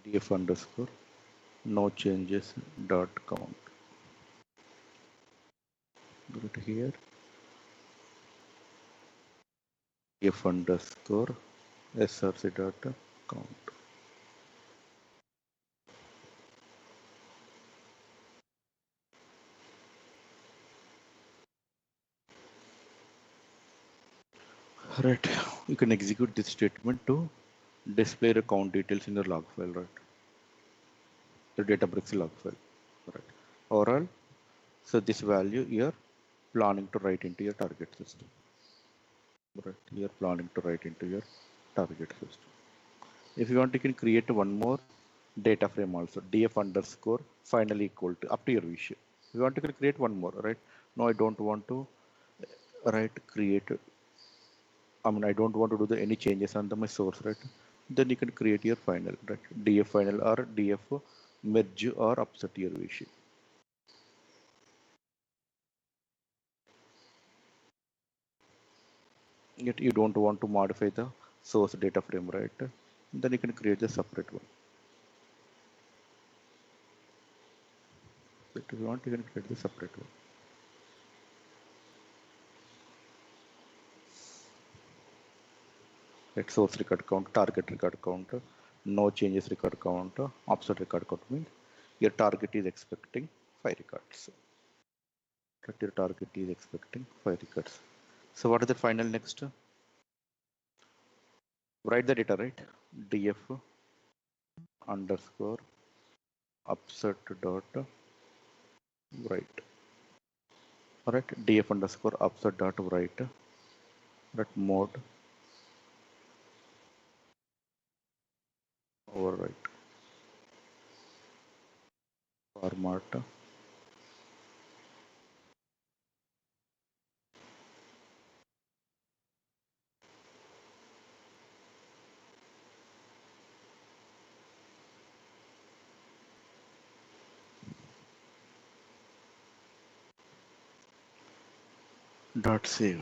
df underscore no changes dot count. But here df underscore src dot count. Right. You can execute this statement to display the count details in the log file, right? The Databricks log file, right? Or else, so this value you're planning to write into your target system, right? You're planning to write into your target system. If you want, you can create one more data frame also, df underscore final equal to up to your wish. If you want, you can create one more, right? No, I don't want to create. I mean, I don't want to do any changes on my source, right? Then you can create your final, right? df final or df merge or upset your wish. Yet you don't want to modify the source data frame, right? Then you can create the separate one. If you want, you can create the separate one. Let source record count, target record count, no changes record count, offset record count means your target is expecting 5 records. But your target is expecting 5 records. So what is the final next? Write the data, right? df underscore upset dot write. Alright, df underscore upset dot write. That mode overwrite format dot save.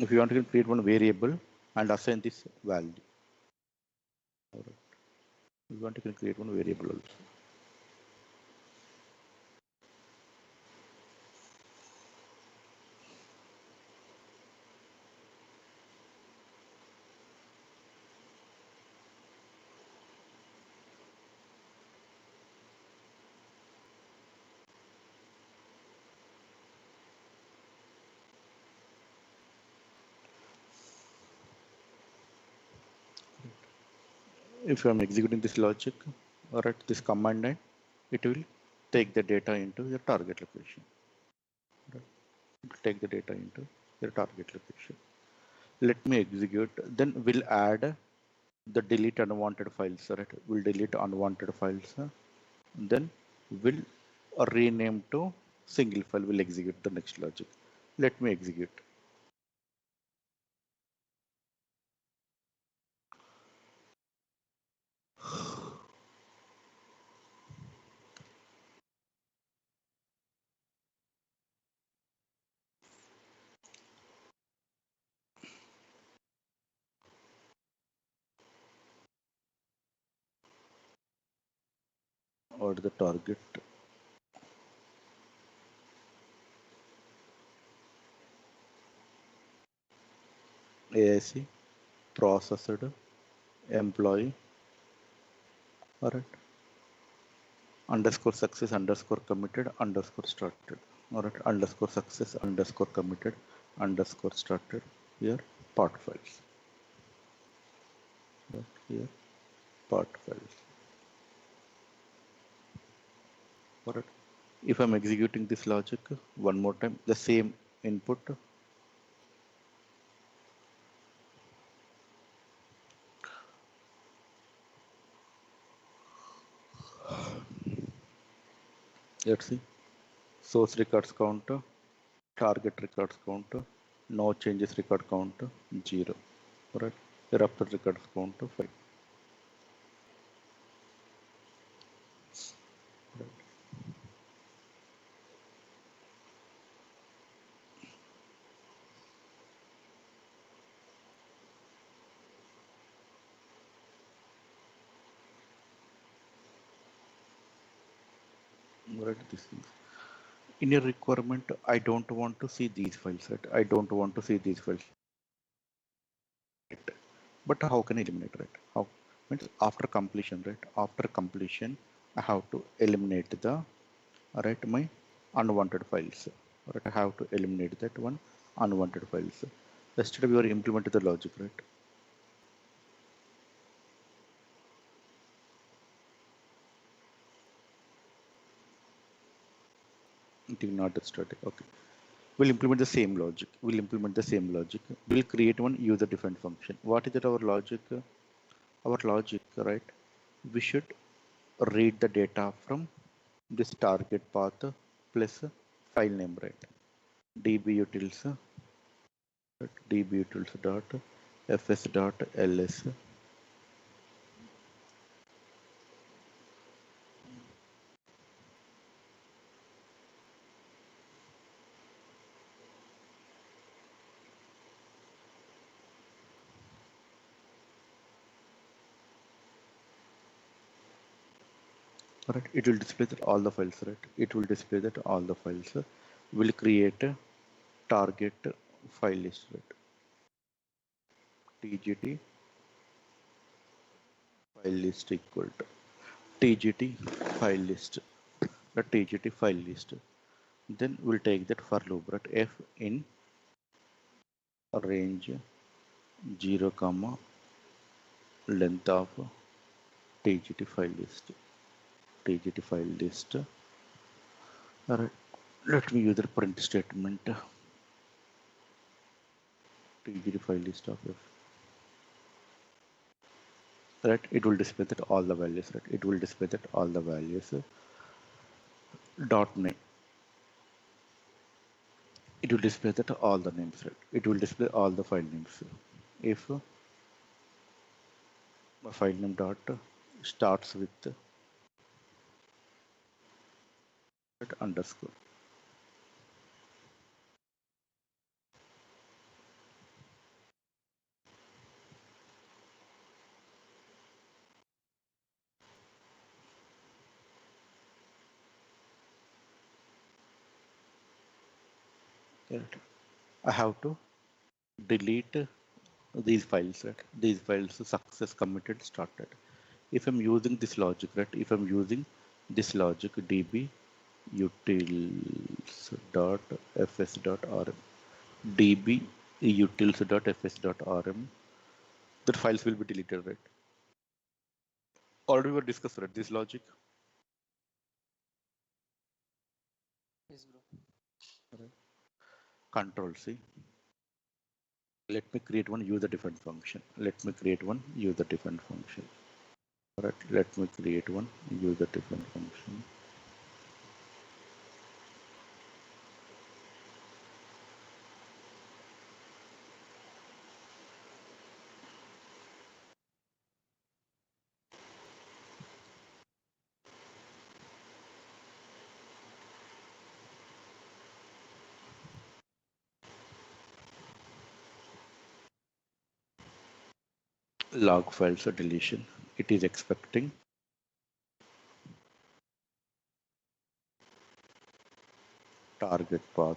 If you want to create one variable and assign this value. Alright. If you want to create one variable also. If I'm executing this logic or at this command line, it will take the data into your target location. Right? It will take the data into your target location. Let me execute. Then we'll add the delete unwanted files, right? We'll delete unwanted files. Then we'll rename to single file. We'll execute the next logic. Let me execute. Or the target AIC processed employee. All right. Underscore success underscore committed underscore started. All right. Underscore success underscore committed underscore started. Here part files. Right here part files. All right. If I'm executing this logic one more time, the same input. Let's see. Source records count, target records count, no changes record count 0. Right. Here after records count 5. Right. Right. This thing. In your requirement, I don't want to see these files, right? I don't want to see these files. Right? But how can I eliminate, right? How? Means after completion, right? After completion, I have to eliminate the, right, my unwanted files. Right? I have to eliminate that one unwanted files. Yesterday we were implementing the logic, right? It is not static. Okay. We'll implement the same logic. We'll implement the same logic. We'll create one user defined function. What is it? Our logic? Our logic, right? We should read the data from this target path plus file name, right? dbutils dbutils dot fs dot ls. Right, it will display that all the files, right? It will display that all the files. Will create a target file list, right? tgt file list equal to tgt file list, the tgt file list. Then we'll take that for loop, right? F in range 0 comma length of tgt file list. tgt file list. All right. Let me use the print statement. tgt file list of f. Right. It will display that all the values. Right. It will display that all the values. Dot name. It will display that all the names. Right. It will display all the file names. If a file name dot starts with underscore. Right. I have to delete these files, right? These files success committed started. If I'm using this logic, right? If I'm using this logic db utils dot fs dot rm db utils dot fs dot rm, that files will be deleted, right? Already we discussed, right? This logic. Yes, bro. Control C, Let me create one user defined function. Let me create one user defined function. All right, let me create one user defined function. Log files or deletion. It is expecting target path.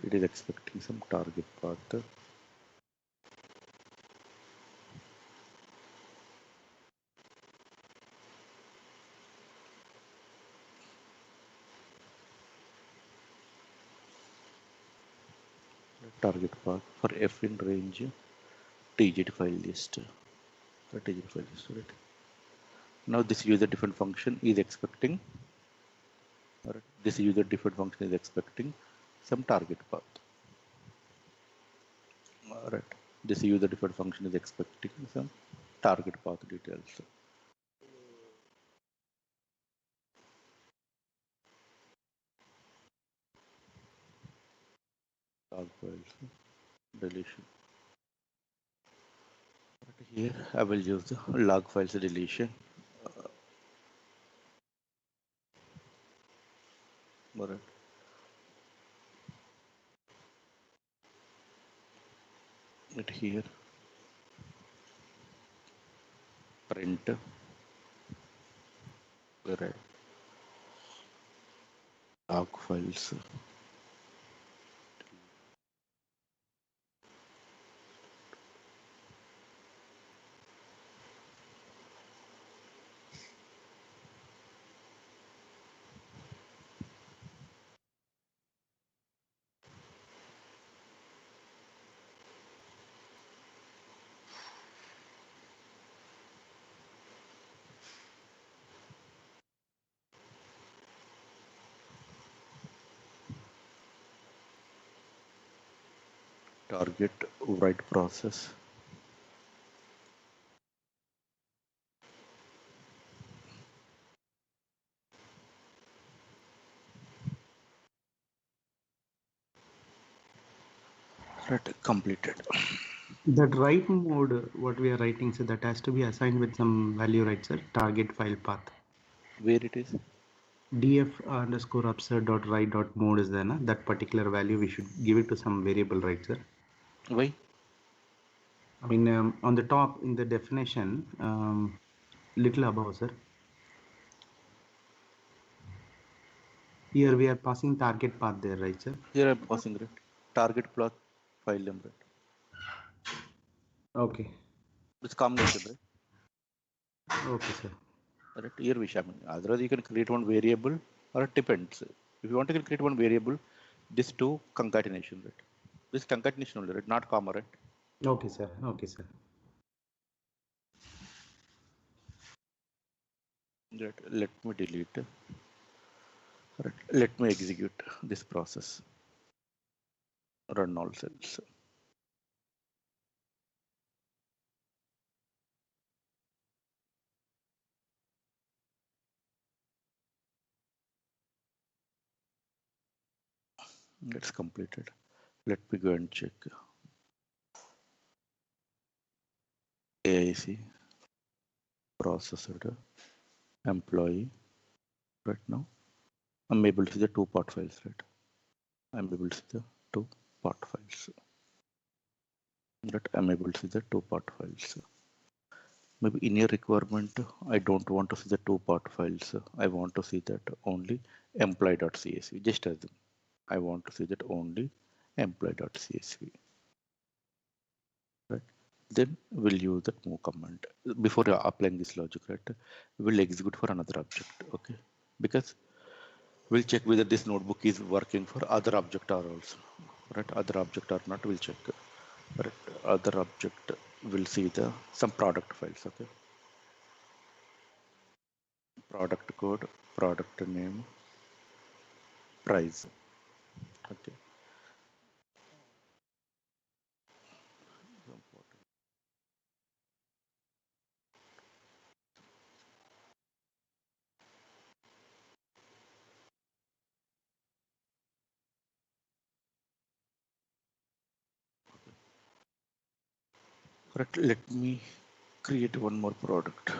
It is expecting some target path. Target path for f in range tgit file list. The tgit file list. Right. Now this user defined function is expecting. Right, this user defined function is expecting some target path. Right. This user defined function is expecting some target path details. Log files deletion. Right, here I will use the log files deletion. Right. It here print. Right. Log files. Target write process. Right, completed. That write mode, what we are writing, so that has to be assigned with some value, right, sir? Target file path. Where it is? df underscore upsert dot write dot mode is there, na? That particular value we should give it to some variable, right, sir? Why? I mean, on the top in the definition, little above, sir. Here we are passing target path there, right, sir? Here I'm passing right. Target plot file name, right? Okay. It's combination, right? Okay, sir. Right. Here we shall. Otherwise, you can create one variable, or it depends. If you want to create one variable, this two concatenation, right? This concatenation only, right? Not comma, right? Okay, sir. Okay, sir. Right. Let me delete. Right. Let me execute this process. Run all cells. It's completed. Let me go and check. AIC processor employee. Right now, I'm able to see the two part files, right? I'm able to see the two part files. That I'm able to see the two part files. Maybe in your requirement, I don't want to see the two part files. I want to see that only employee.csv, just as them. I want to see that only employee.csv. Right? Then we'll use that move command. Before applying this logic, right? We'll execute for another object, okay? Because we'll check whether this notebook is working for other object or also, right? Other object or not, we'll check. Right? Other object will see the some product files, okay? Product code, product name, price. Okay. Right, let me create one more product.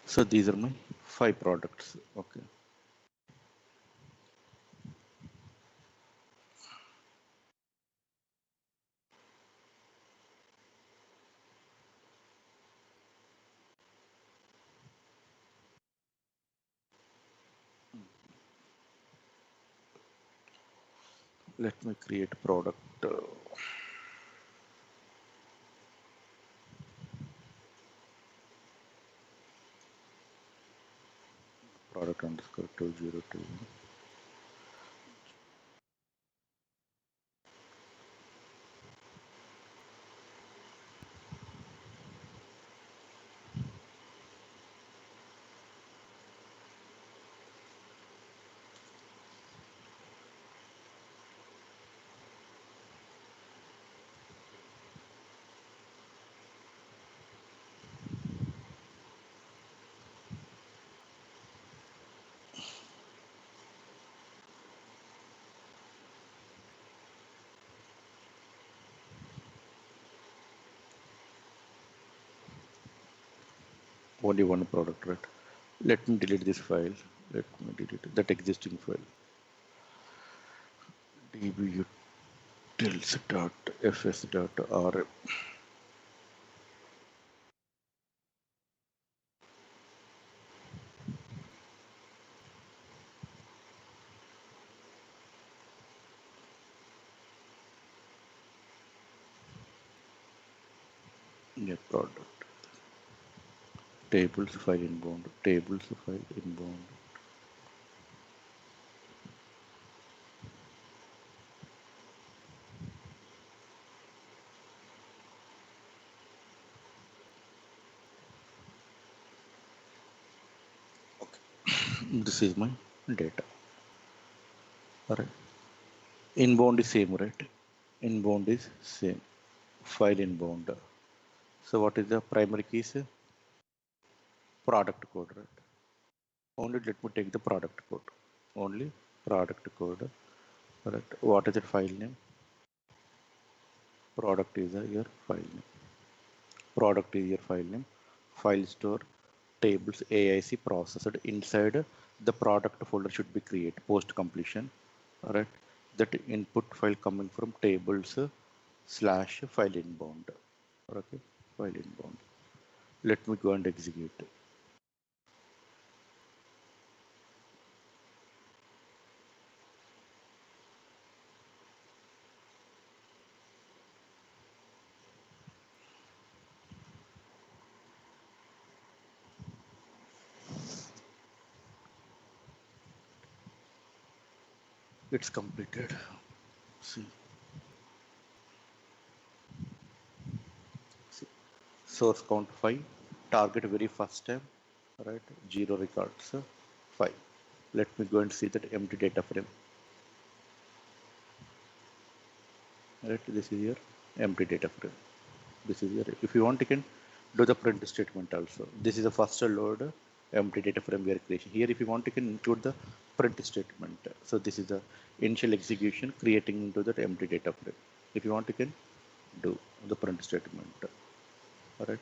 So these are my 5 products. Okay. Let me create product. Product underscore 202. Only one product, right? Let me delete this file. Let me delete that existing file. dbutils.fs.rm. Yeah, product. Tables file inbound. Tables file inbound. This is my data. All right. Inbound is same, right? Inbound is same. File inbound. So what is the primary keys? Product code, right? Only let me take the product code. Only product code. Correct. What is the file name? Product is your file name. Product is your file name. File store tables AIC processed inside the product folder should be created post completion. Alright. That input file coming from tables slash file inbound. Okay. File inbound. Let me go and execute. It's completed. See. See. Source count 5. Target very first time. Right. 0 records 5. Let me go and see that empty data frame. Right. This is your empty data frame. This is your, if you want, you can do the print statement also. This is the first load empty data frame we are creation. Here, if you want, you can include the print statement. So this is the initial execution creating into that empty data frame. If you want, you can do the print statement. All right.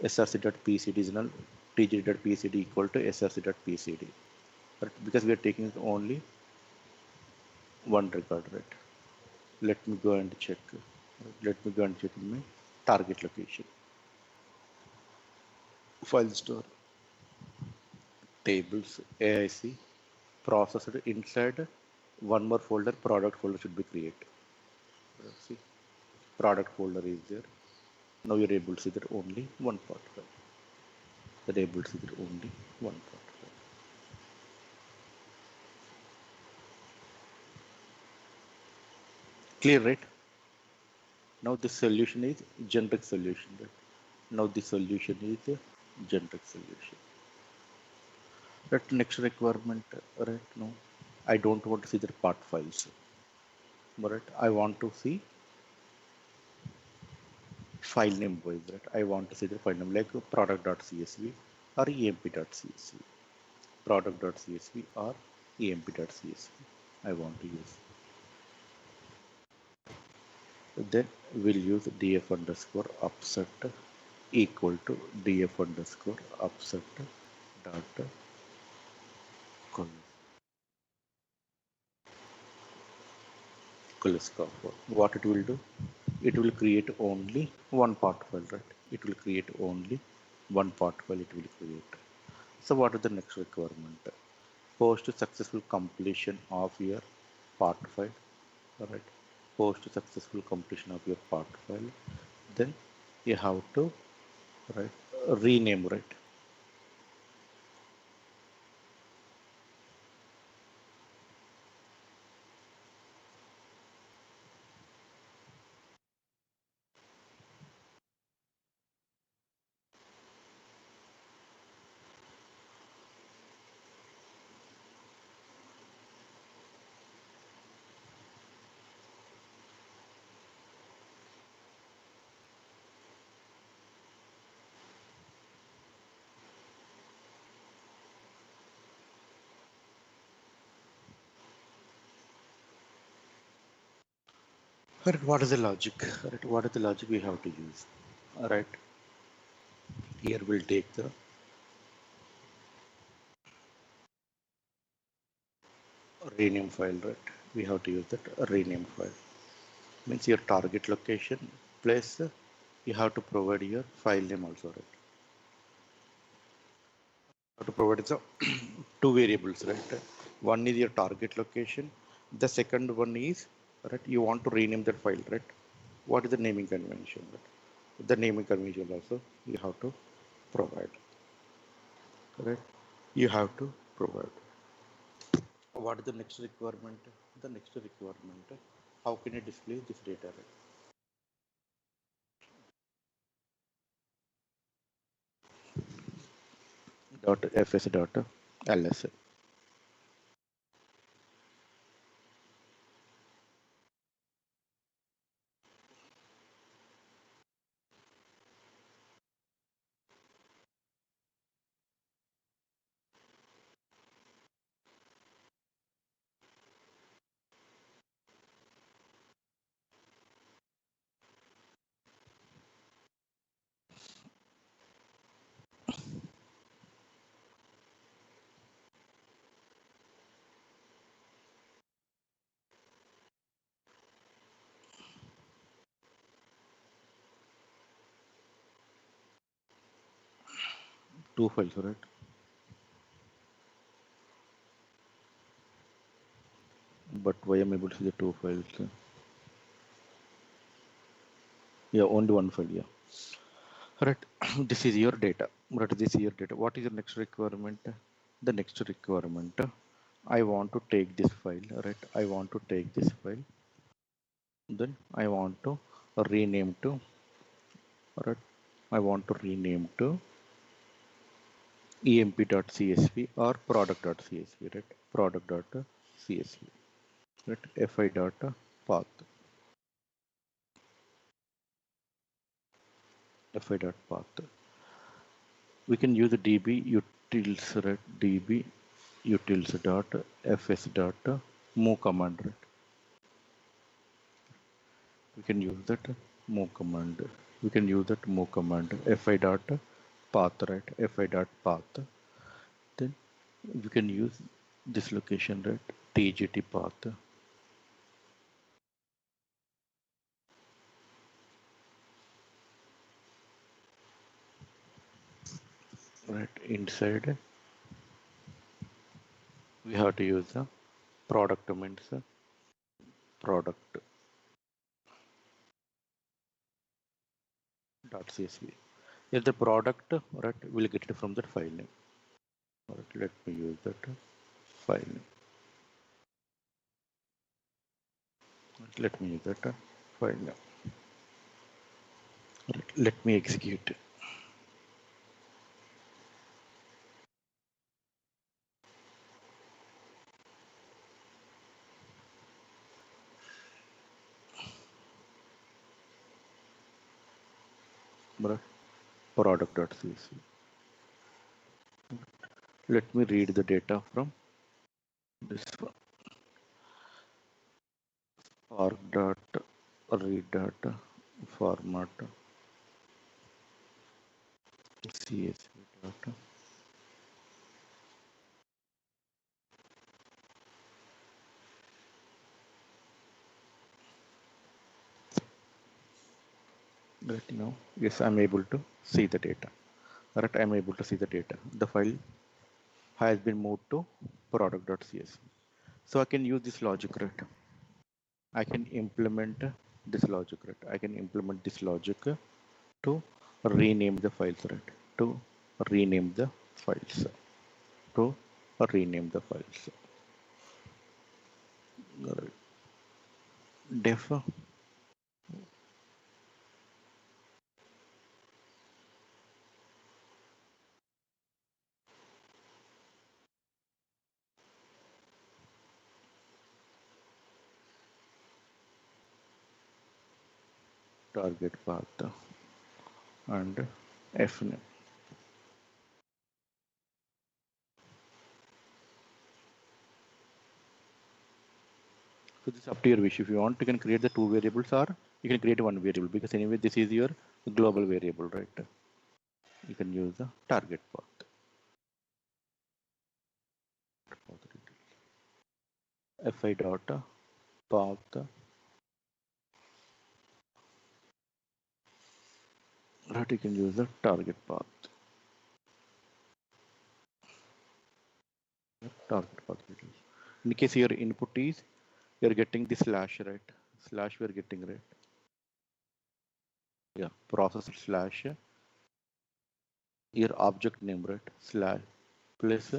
src.pcd is null. tg.pcd equal to src.pcd. Right? Because we are taking only one record, right? Let me go and check. Let me go and check in my target location. File store tables AIC processed inside one more folder. Product folder should be created. See, product folder is there. Now you're able to see that only one part file. You're able to see that only one part file. Clear, right? Now the solution is generic solution. Right? Now the solution is generic solution. That next requirement, right? No, I don't want to see the part files, but I want to see file name wise, right? I want to see the file name like product.csv or emp.csv, product.csv or emp.csv. I want to use. Then we'll use df underscore upset equal to df underscore upset dot Kuliskov. What it will do? It will create only one part file, right? It will create only one part file. It will create. So what is the next requirement? Post successful completion of your part file, right? Post successful completion of your part file. Then you have to rename, right? Right, what is the logic? Right, what is the logic we have to use? All right, here we'll take the rename file, right? We have to use that rename file. Means your target location place, you have to provide your file name also, right? You have to provide the two variables, right? One is your target location. The second one is, right, you want to rename that file, right? What is the naming convention, right? The naming convention also you have to provide, right? You have to provide. What is the next requirement? The next requirement, how can you display this data, right? Dot fs dot ls. Two files, right? But why am I able to see the two files? Yeah, only one file. Yeah, right. This is your data. Right, this is your data. What is your next requirement? The next requirement, I want to take this file, right? I want to take this file. Then I want to rename to, right? I want to rename to emp.csv or product.csv, right? Product.csv, right? fi dot path, fi dot path. We can use the db utils, right? db utils dot fs dot move command, right? We can use that move command. We can use that move command fi dot path, right? Fi dot path. Then we can use this location, right? tgt path, right? Inside we have to use the product means product dot csv. If the product, right, we'll get it from that file name. All right, let me use that file name. Right, let me use that file name. Right, let me execute. right? Product.csv. Let me read the data from this one. Read data format CSV data. Right now, yes, I'm able to see the data. Right, I'm able to see the data. The file has been moved to product.csv. So I can use this logic, right? I can implement this logic, right? I can implement this logic to rename the files, right? To rename the files. To rename the files. Right. Def target path and fname. So this is up to your wish. If you want, you can create the two variables, or you can create one variable, because anyway this is your global variable, right? You can use the target path. Fi dot path, right? You can use the target path. Target path. In case your input is, you're getting the slash, right? Slash we're getting, right? Yeah, process slash your object name, right? Slash plus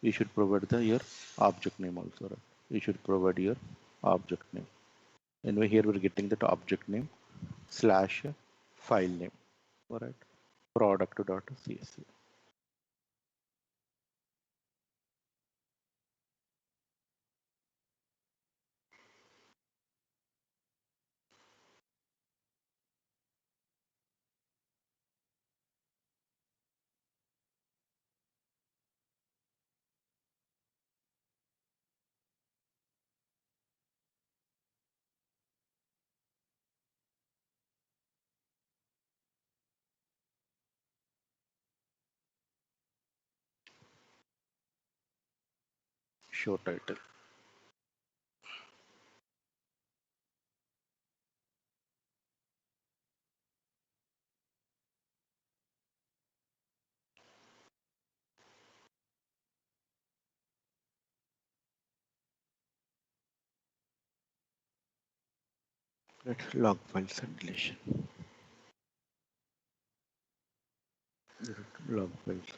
you should provide the your object name also, right? You should provide your object name. Anyway, here we're getting that object name slash file name, all right? Product.csv. Show title. Right, log files and deletion. Right, log files.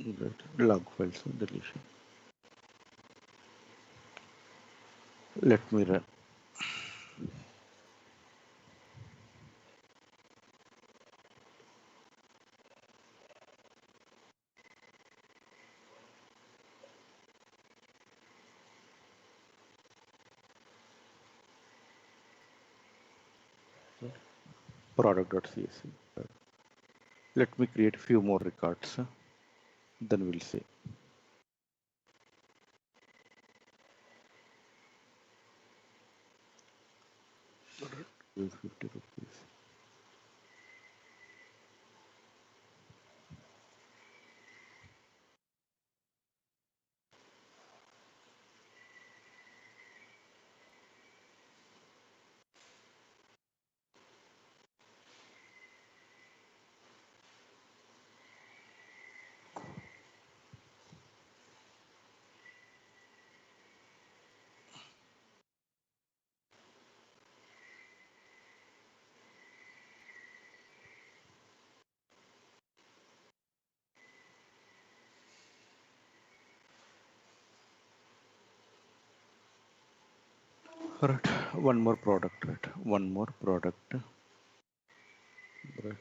Right, log files and deletion. Let me run. Product.csv. Let me create few more records. Then we'll see. 50 rupees. Right, one more product, right? One more product, right?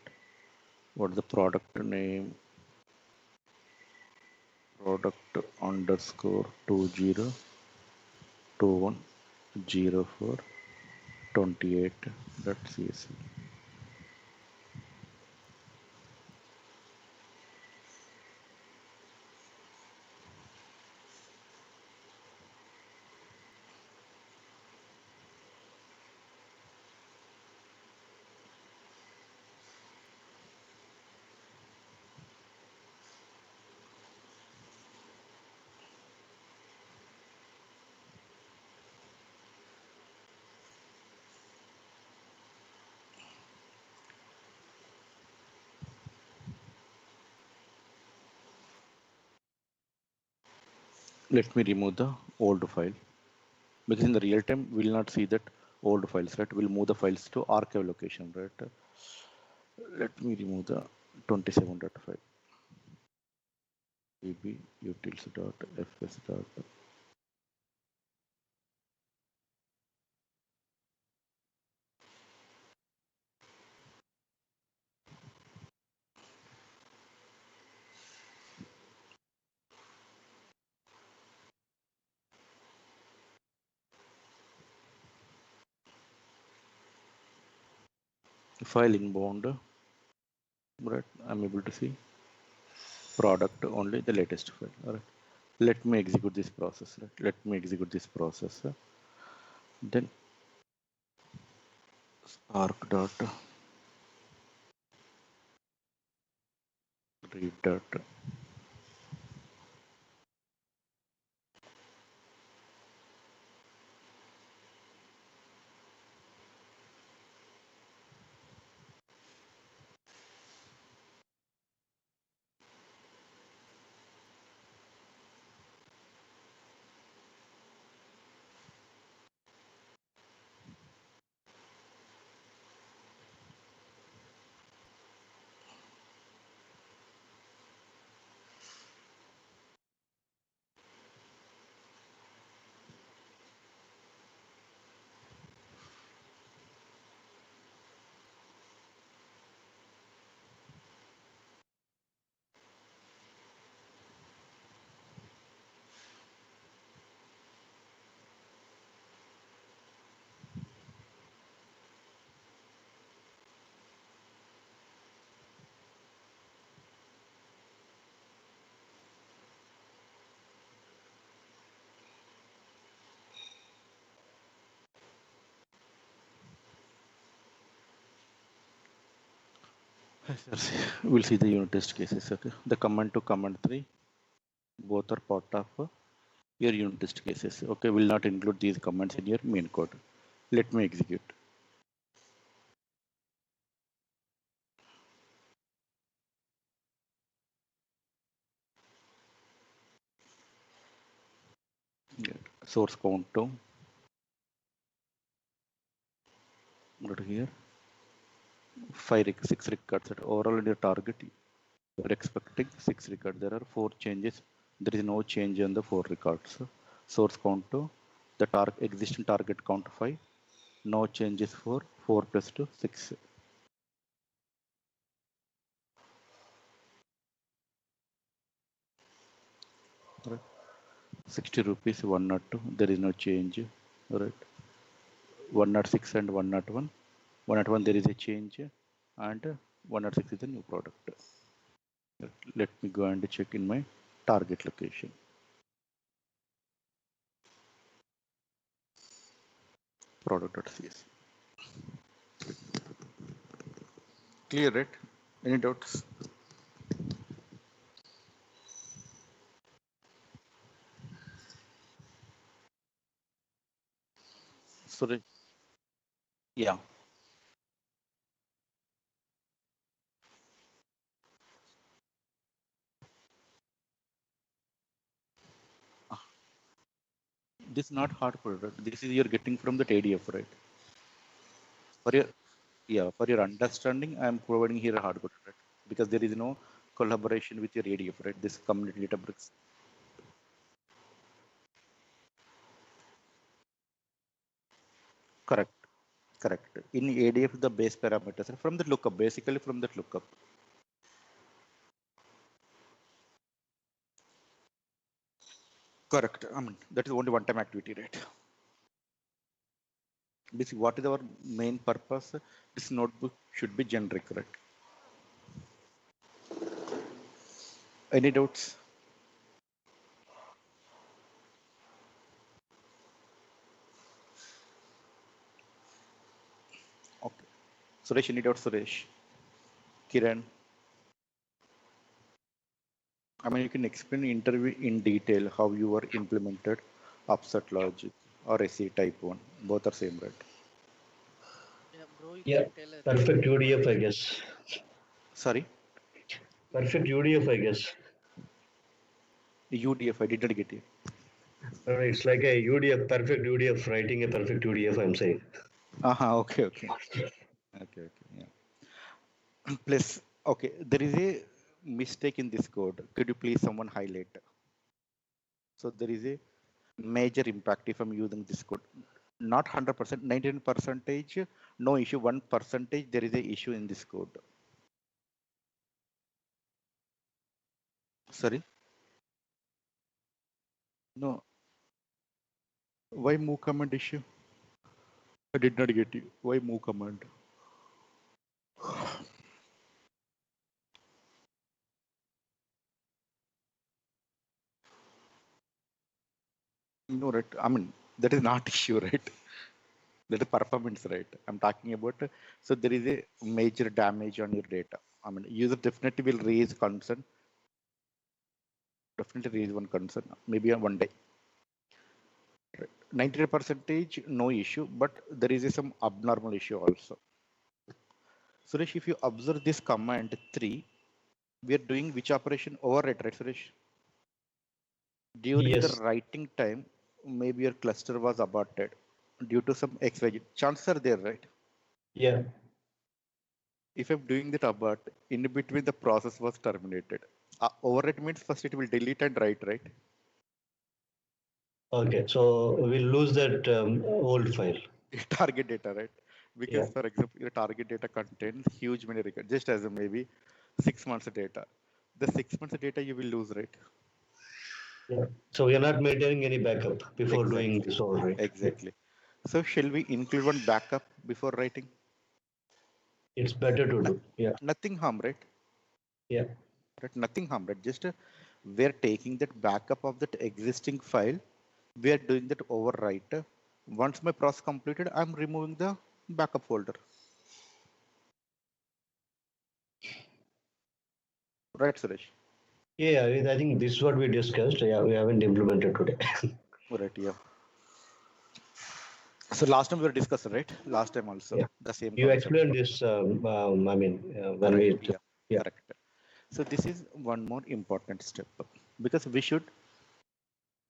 What the product name? product underscore 20210428.csv. Let me remove the old file, because in the real time we will not see that old files, right? We'll move the files to archive location, right? Let me remove the 27.5 db utils.fs. File inbound, right? I'm able to see product only the latest file. All right. Let me execute this process. Right? Let me execute this process. Then spark dot read dot we'll see the unit test cases. Okay, the command 2, command 3, both are part of your unit test cases. Okay, will not include these commands in your main code. Let me execute. Get source count to go to here. 6 records. Overall in your target, we're expecting 6 records. There are 4 changes. There is no change in the 4 records. Source count to the existing target count 5. No changes for 4 plus 2, 6. Right. 60 rupees, 102. There is no change. Right. 106 and 101. 101 there is a change, and 106 is a new product. Let me go and check in my target location. Product.cs. Clear, right? Any doubts? Sorry. Yeah. This is not hard product. This is you're getting from the ADF, right? For your for your understanding, I am providing here a hard code, right? Because there is no collaboration with your ADF, right? This community Databricks. Correct. Correct. In ADF, the base parameters are from the lookup, basically from that lookup. Correct. I mean, that is only one-time activity, right? Basically, what is our main purpose? This notebook should be generic, right? Any doubts? Okay. Suresh, any doubts, Suresh? Kiran? I mean, you can explain in interview in detail how you were implemented Upsert logic or SE type 1. Both are same, right? Yeah, bro, you Yeah, can tell perfect type 1 UDF, I is guess. Sorry? Perfect UDF, I guess. UDF, I didn't get you. It's like a UDF, perfect UDF, writing a perfect UDF, I'm saying. Okay, okay. Okay, okay, yeah. Plus, okay, there is a mistake in this code. Could you please someone highlight? So there is a major impact if I'm using this code. Not 100%, 99%, no issue. 1% there is a issue in this code. Sorry? No. Why move command issue? I did not get you. Why move command? No, right? I mean, that is not issue, right? That is performance, right? I'm talking about. So there is a major damage on your data. I mean, user definitely will raise concern. Definitely raise one concern. Maybe on one day. 99% no issue, but there is some abnormal issue also. Suresh, if you observe this command 3, we are doing which operation? Overwrite, right, Suresh? During the Yes. writing time, maybe your cluster was aborted due to some XYZ. Chances are there, right? Yeah. If I'm doing that abort, in between the process was terminated. Overwrite means first it will delete and write, right? Okay. So we'll lose that old file. Target data, right? Because, Yeah. for example, your target data contains huge many records, just as a maybe 6 months of data. The 6 months of data you will lose, right? Yeah. So we are not maintaining any backup before doing Exactly. this all right. Yeah. Exactly. So shall we include one backup before writing? It's better to No, do. Yeah. nothing harm, right? Yeah. Right? Nothing harm, right? Just we're taking that backup of that existing file. We are doing that overwrite. Once my process completed, I'm removing the backup folder. Right, Suresh? Yeah. I think this is what we discussed. Yeah. We haven't implemented today. Right, yeah. So last time we were discussing, right? Last time also, Yeah. the same You concept. explained this, I mean, when Right, we, yeah, yeah. correct. So this is one more important step because we should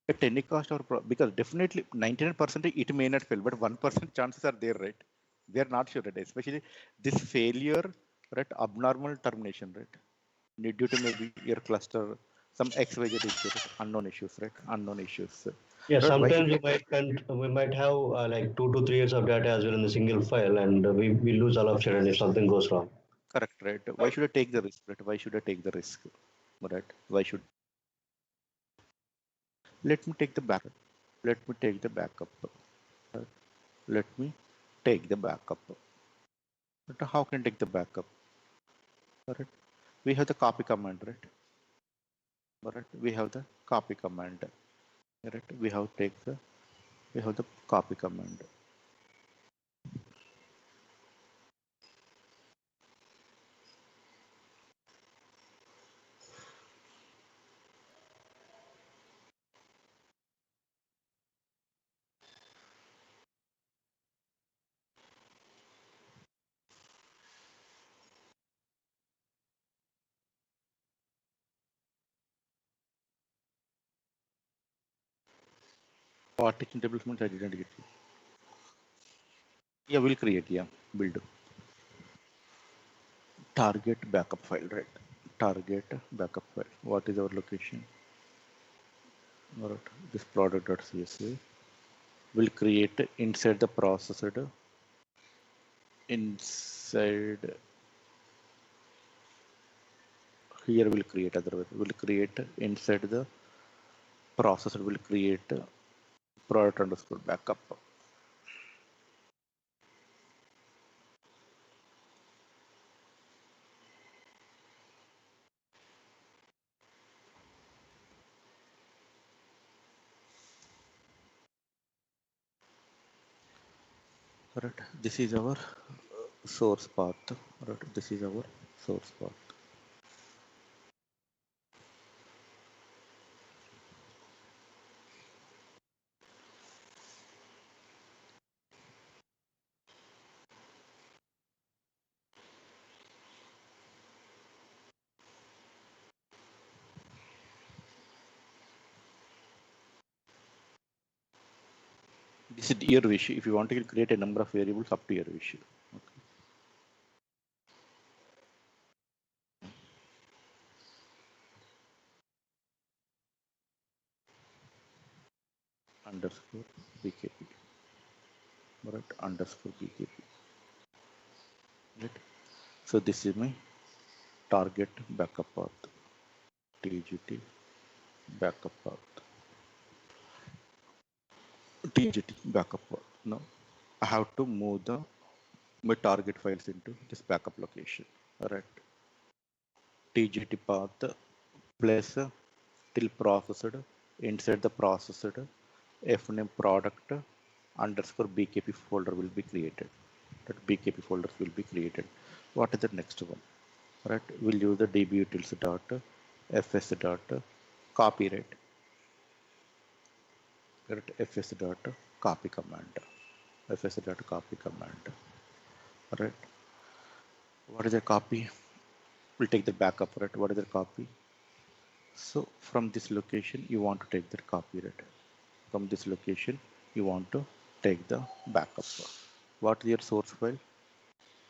at any cost or because definitely 99% it may not fail, but 1% chances are there, right? We are not sure, right? Especially this failure, right? Abnormal termination, right? Due to maybe your cluster, some XYZ issues, unknown issues, right? Unknown issues. Yeah. Right? Why should Sometimes we might have like 2 to 3 years of data as well in a single file, and we lose all of children if something goes wrong. correct, right? Why should I take the risk, right? Why should I take the risk, right? Why should let me take the backup? Let me take the backup. Right? Let me take the backup. But how can I take the backup? Right? We have the copy command, right? Right? We have the copy command. Right? We have the copy command. Partition tables means I didn't get you. Yeah, we'll create. Yeah, build target backup file, right? Target backup file. What is our location? All right, this product.csv will create inside the processor. Inside here we'll create otherwise we'll create inside the processor will create product underscore backup. Right, this is our source path. Right, this is our source path. This is your wish. If you want to create a number of variables, up to your wish. Okay. Underscore BKP. Right, underscore BKP. Right. So this is my target backup path. TGT backup path. TGT backup path. Now I have to move the my target files into this backup location. Right. TGT path place till processed inside the processed fname product underscore bkp folder will be created. That bkp folders will be created. What is the next one? Right, we'll use the dbutils dot fs dot copy, right? Right, fs dot copy command. Fs dot copy command. Right, what is the copy? We'll take the backup. Right, what is the copy? So from this location you want to take the copy. Right, from this location you want to take the backup. What is your source file?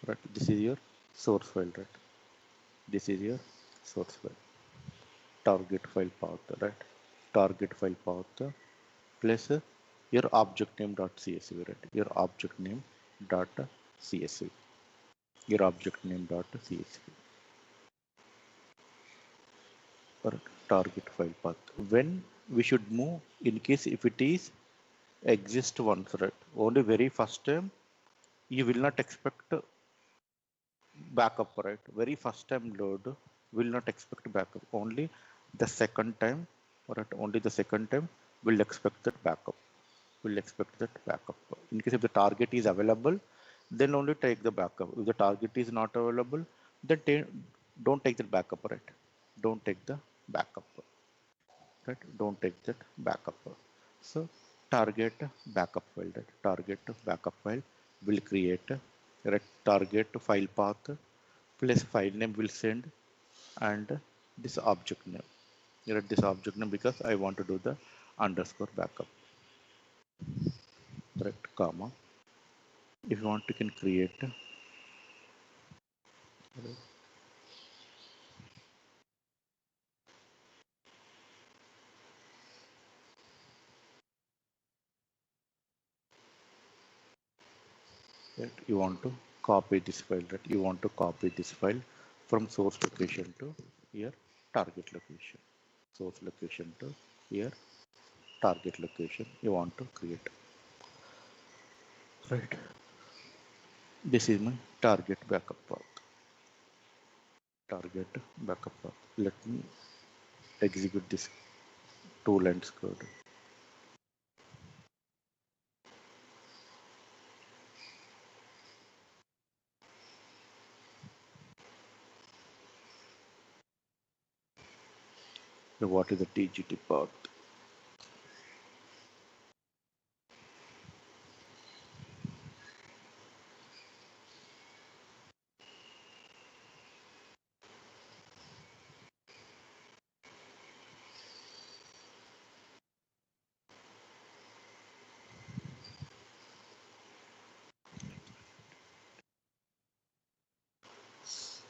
Right, this is your source file. Right, this is your source file. Target file path. Right, target file path plus your object name dot csv. Right, your object name dot csv. Your object name dot csv. Right, target file path. When we should move, in case if it is exist once, right, only very first time you will not expect backup. Right, very first time load will not expect backup. Only the second time, right, only the second time will expect that backup. Will expect that backup. In case if the target is available, then only take the backup. If the target is not available, then don't take that backup. Right, don't take the backup. Right, don't take that backup. So target backup file. Right, target backup file will create, right, target file path plus file name will send and this object name. Right, this object name because I want to do the underscore backup. Right, comma. If you want, you can create. Right, right, you want to copy this file. Right, you want to copy this file from source location to here target location. Source location to here target location you want to create. Right, this is my target backup path. Target backup path. Let me execute this 2 lines code. So what is the tgt path?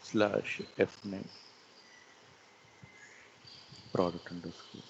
Slash fname product underscore.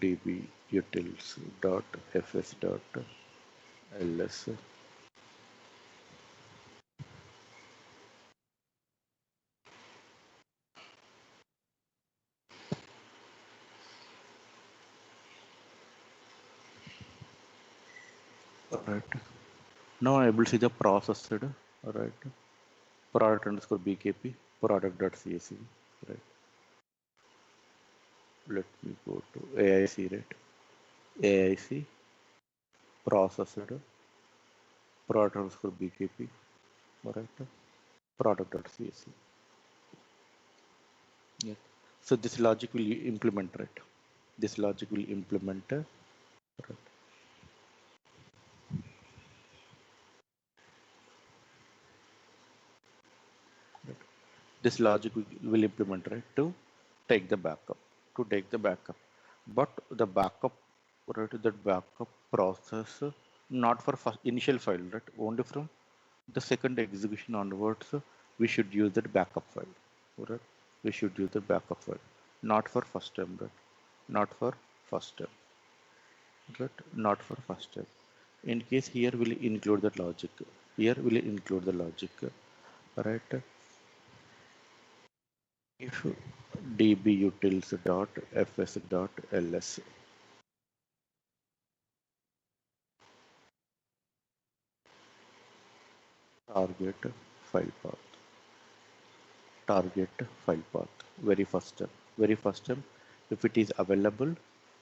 db utils dot fs dot ls. All right. Now I'm able to see the processed. All right. Product underscore bkp product.csv. Right. Let me go to AIC, right? AIC processed product underscore bkp. All right. Product.csv. Yeah. So this logic will implement, right? This logic will implement. Right. This logic will implement, right, to take the backup, but the backup, right, that backup process not for first initial file, right, only from the second execution onwards we should use that backup file, right? We should use the backup file, not for first time, right? Not for first time, right? Not for first time. In case here will include the logic, here will include the logic, right? If dbutils.fs.ls target file path, target file path, very first time, if it is available,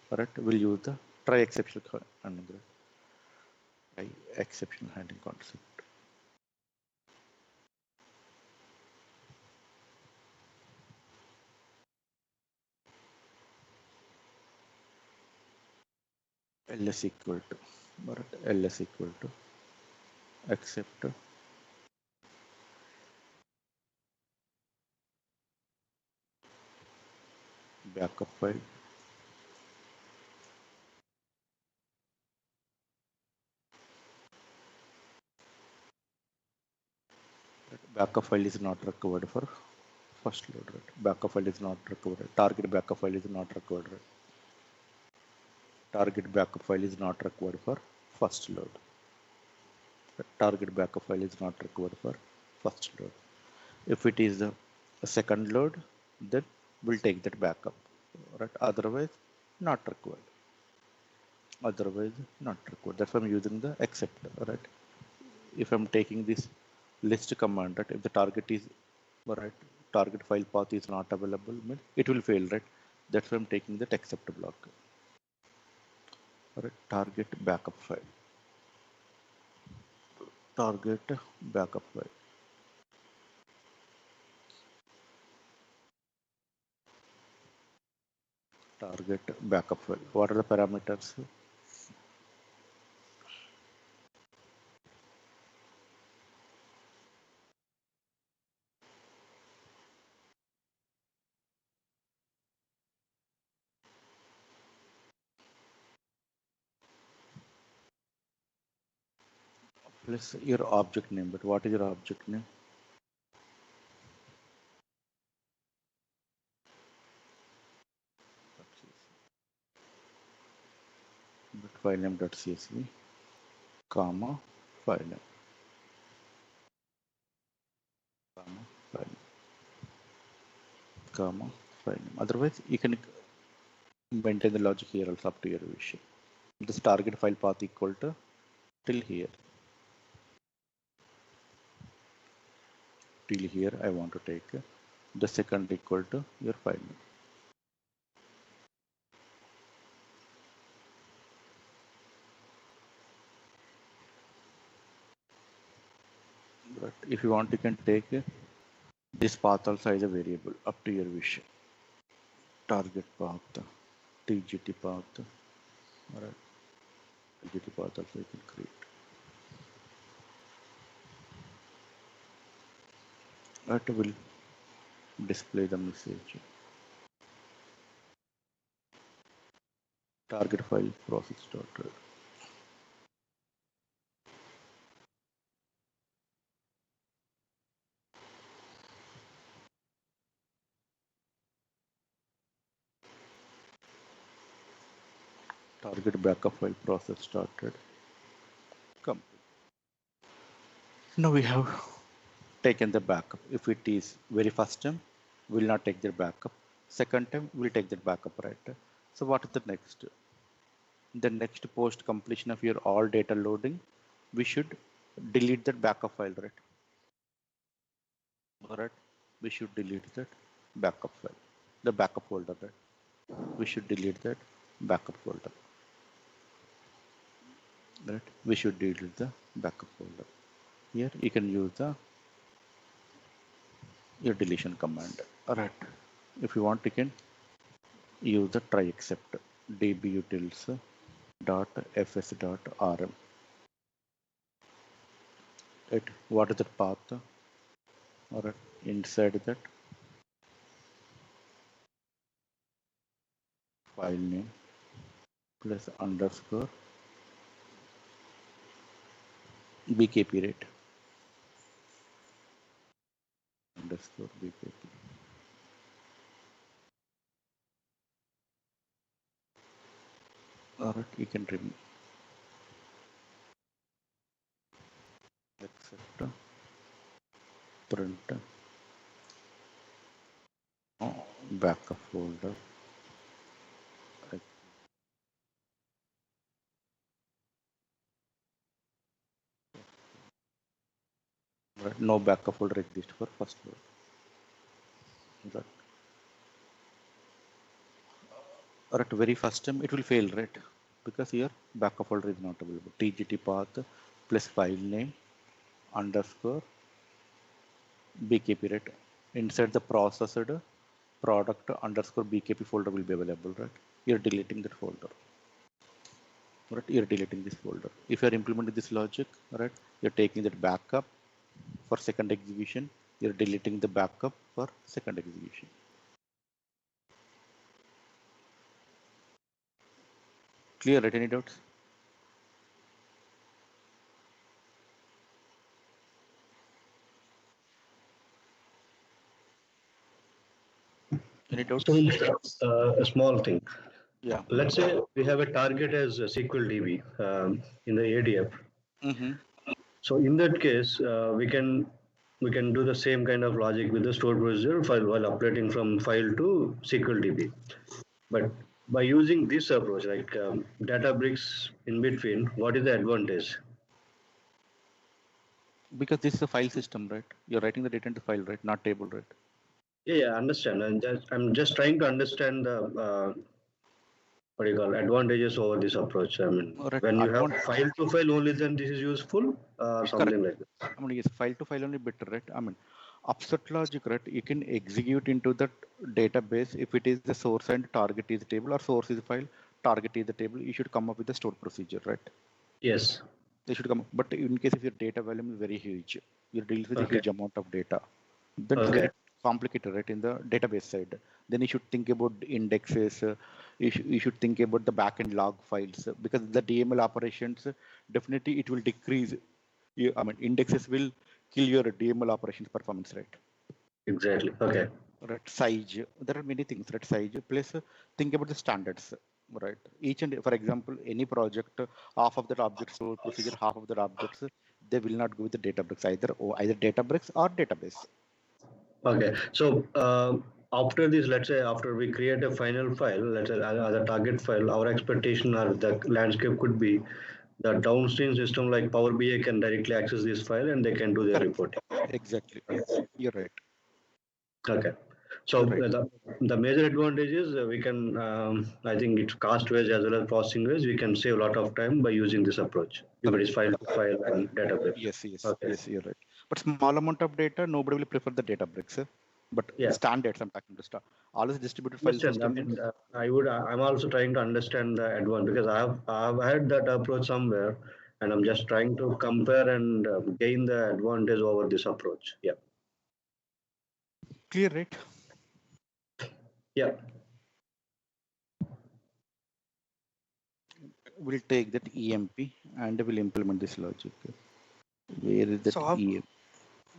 right, we'll use the try exception handling, try exception handling concept. ls equal to, right, ls equal to accept backup file, right? Backup file is not required for first load, right? Backup file is not required, target backup file is not required, right? Target backup file is not required for first load. The target backup file is not required for first load. If it is a second load, then we'll take that backup, right? Otherwise, not required. Otherwise, not required. That's why I'm using the except, right? If I'm taking this list command, right? If the target is, right, target file path is not available, means it will fail, right? That's why I'm taking that except block. Right? Target backup file. Target backup file. Target backup file. What are the parameters? Plus your object name. But what is your object name? But file name.csv, comma, file name, comma, file name, comma, file name. Otherwise, you can maintain the logic here also up to your wish. This target file path equal to till here. Till here, I want to take the second equal to your file name. But if you want, you can take this path also as a variable up to your wish. Target path, TGT path, alright. TGT path also you can create. That will display the message. Target file process dot. Target backup file process started. Come. Now we have taken the backup. If it is very first time, we will not take the backup. Second time, we'll take the backup, right? So what is the next? The next post completion of your all data loading, we should delete that backup file, right? All right. We should delete that backup file, the backup folder, right? We should delete that backup folder, right? We should delete the backup folder. Here you can use the your deletion command. All right. If you want, you can use the try except dbutils.fs.rm. Right. What is the path? All right. Inside that file name plus underscore bkp rate underscore bkp. All right. You can remove except print backup folder. Right. No backup folder exists for first word. Right. Or at very first time it will fail, right? Because here backup folder is not available. TGT path plus file name underscore bkp, right? Inside the processed product underscore bkp folder will be available, right? You're deleting that folder. Right? You're deleting this folder. If you're implementing this logic, right? You're taking that backup for second execution. You're deleting the backup for second execution. Clear, right? Any doubts? Any doubts? So, a small thing. Yeah. Let's say we have a target as a SQL DB in the ADF. Mm-hmm. So in that case, we can do the same kind of logic with the stored procedure file while updating from file to SQL DB. But by using this approach, like Databricks in between, what is the advantage? Because this is a file system, right? You're writing the data into file, right? Not table, right? Yeah, I understand. I'm just trying to understand the what do you call advantages over this approach. I mean, All right. when you have file to file only, then this is useful or something like that. I mean, yes, file to file only better, right? I mean, Upsert logic, right? You can execute into the database if it is the source and target is the table, or source is the file, target is the table. You should come up with the stored procedure, right? Yes. They should come. But in case if your data volume is very huge, you're dealing with a Okay. huge amount of data, then it's Okay. very complicated, right? In the database side, then you should think about indexes. You should think about the backend log files because the DML operations definitely it will decrease. I mean, indexes will kill your DML operations performance, right? Exactly. Okay. Right. Size. There are many things, right? Size. Plus, think about the standards, right? Each and for example, any project, half of that object store procedure, half of the objects, they will not go with the Databricks either Databricks or database. Okay. So after this, let's say after we create a final file, let's say as a target file, our expectation or the landscape could be the downstream system like Power BI can directly access this file and they can do their Correct. reporting. Exactly. You're right. Okay. So You're right. the major advantage is we can, I think it's cost wise as well as processing wise, we can save a lot of time by using this approach. If it is file to file and database. Okay. Yes, you're right. But small amount of data, nobody will prefer the Databricks. But Yeah. standards, I'm talking about all this distributed file Understand. I system. mean, I'm also trying to understand the advantage because I've had that approach somewhere, and I'm just trying to compare and gain the advantage over this approach. Yeah. Clear, right? Yeah. We'll take that EMP and we'll implement this logic. Where is that So, EMP?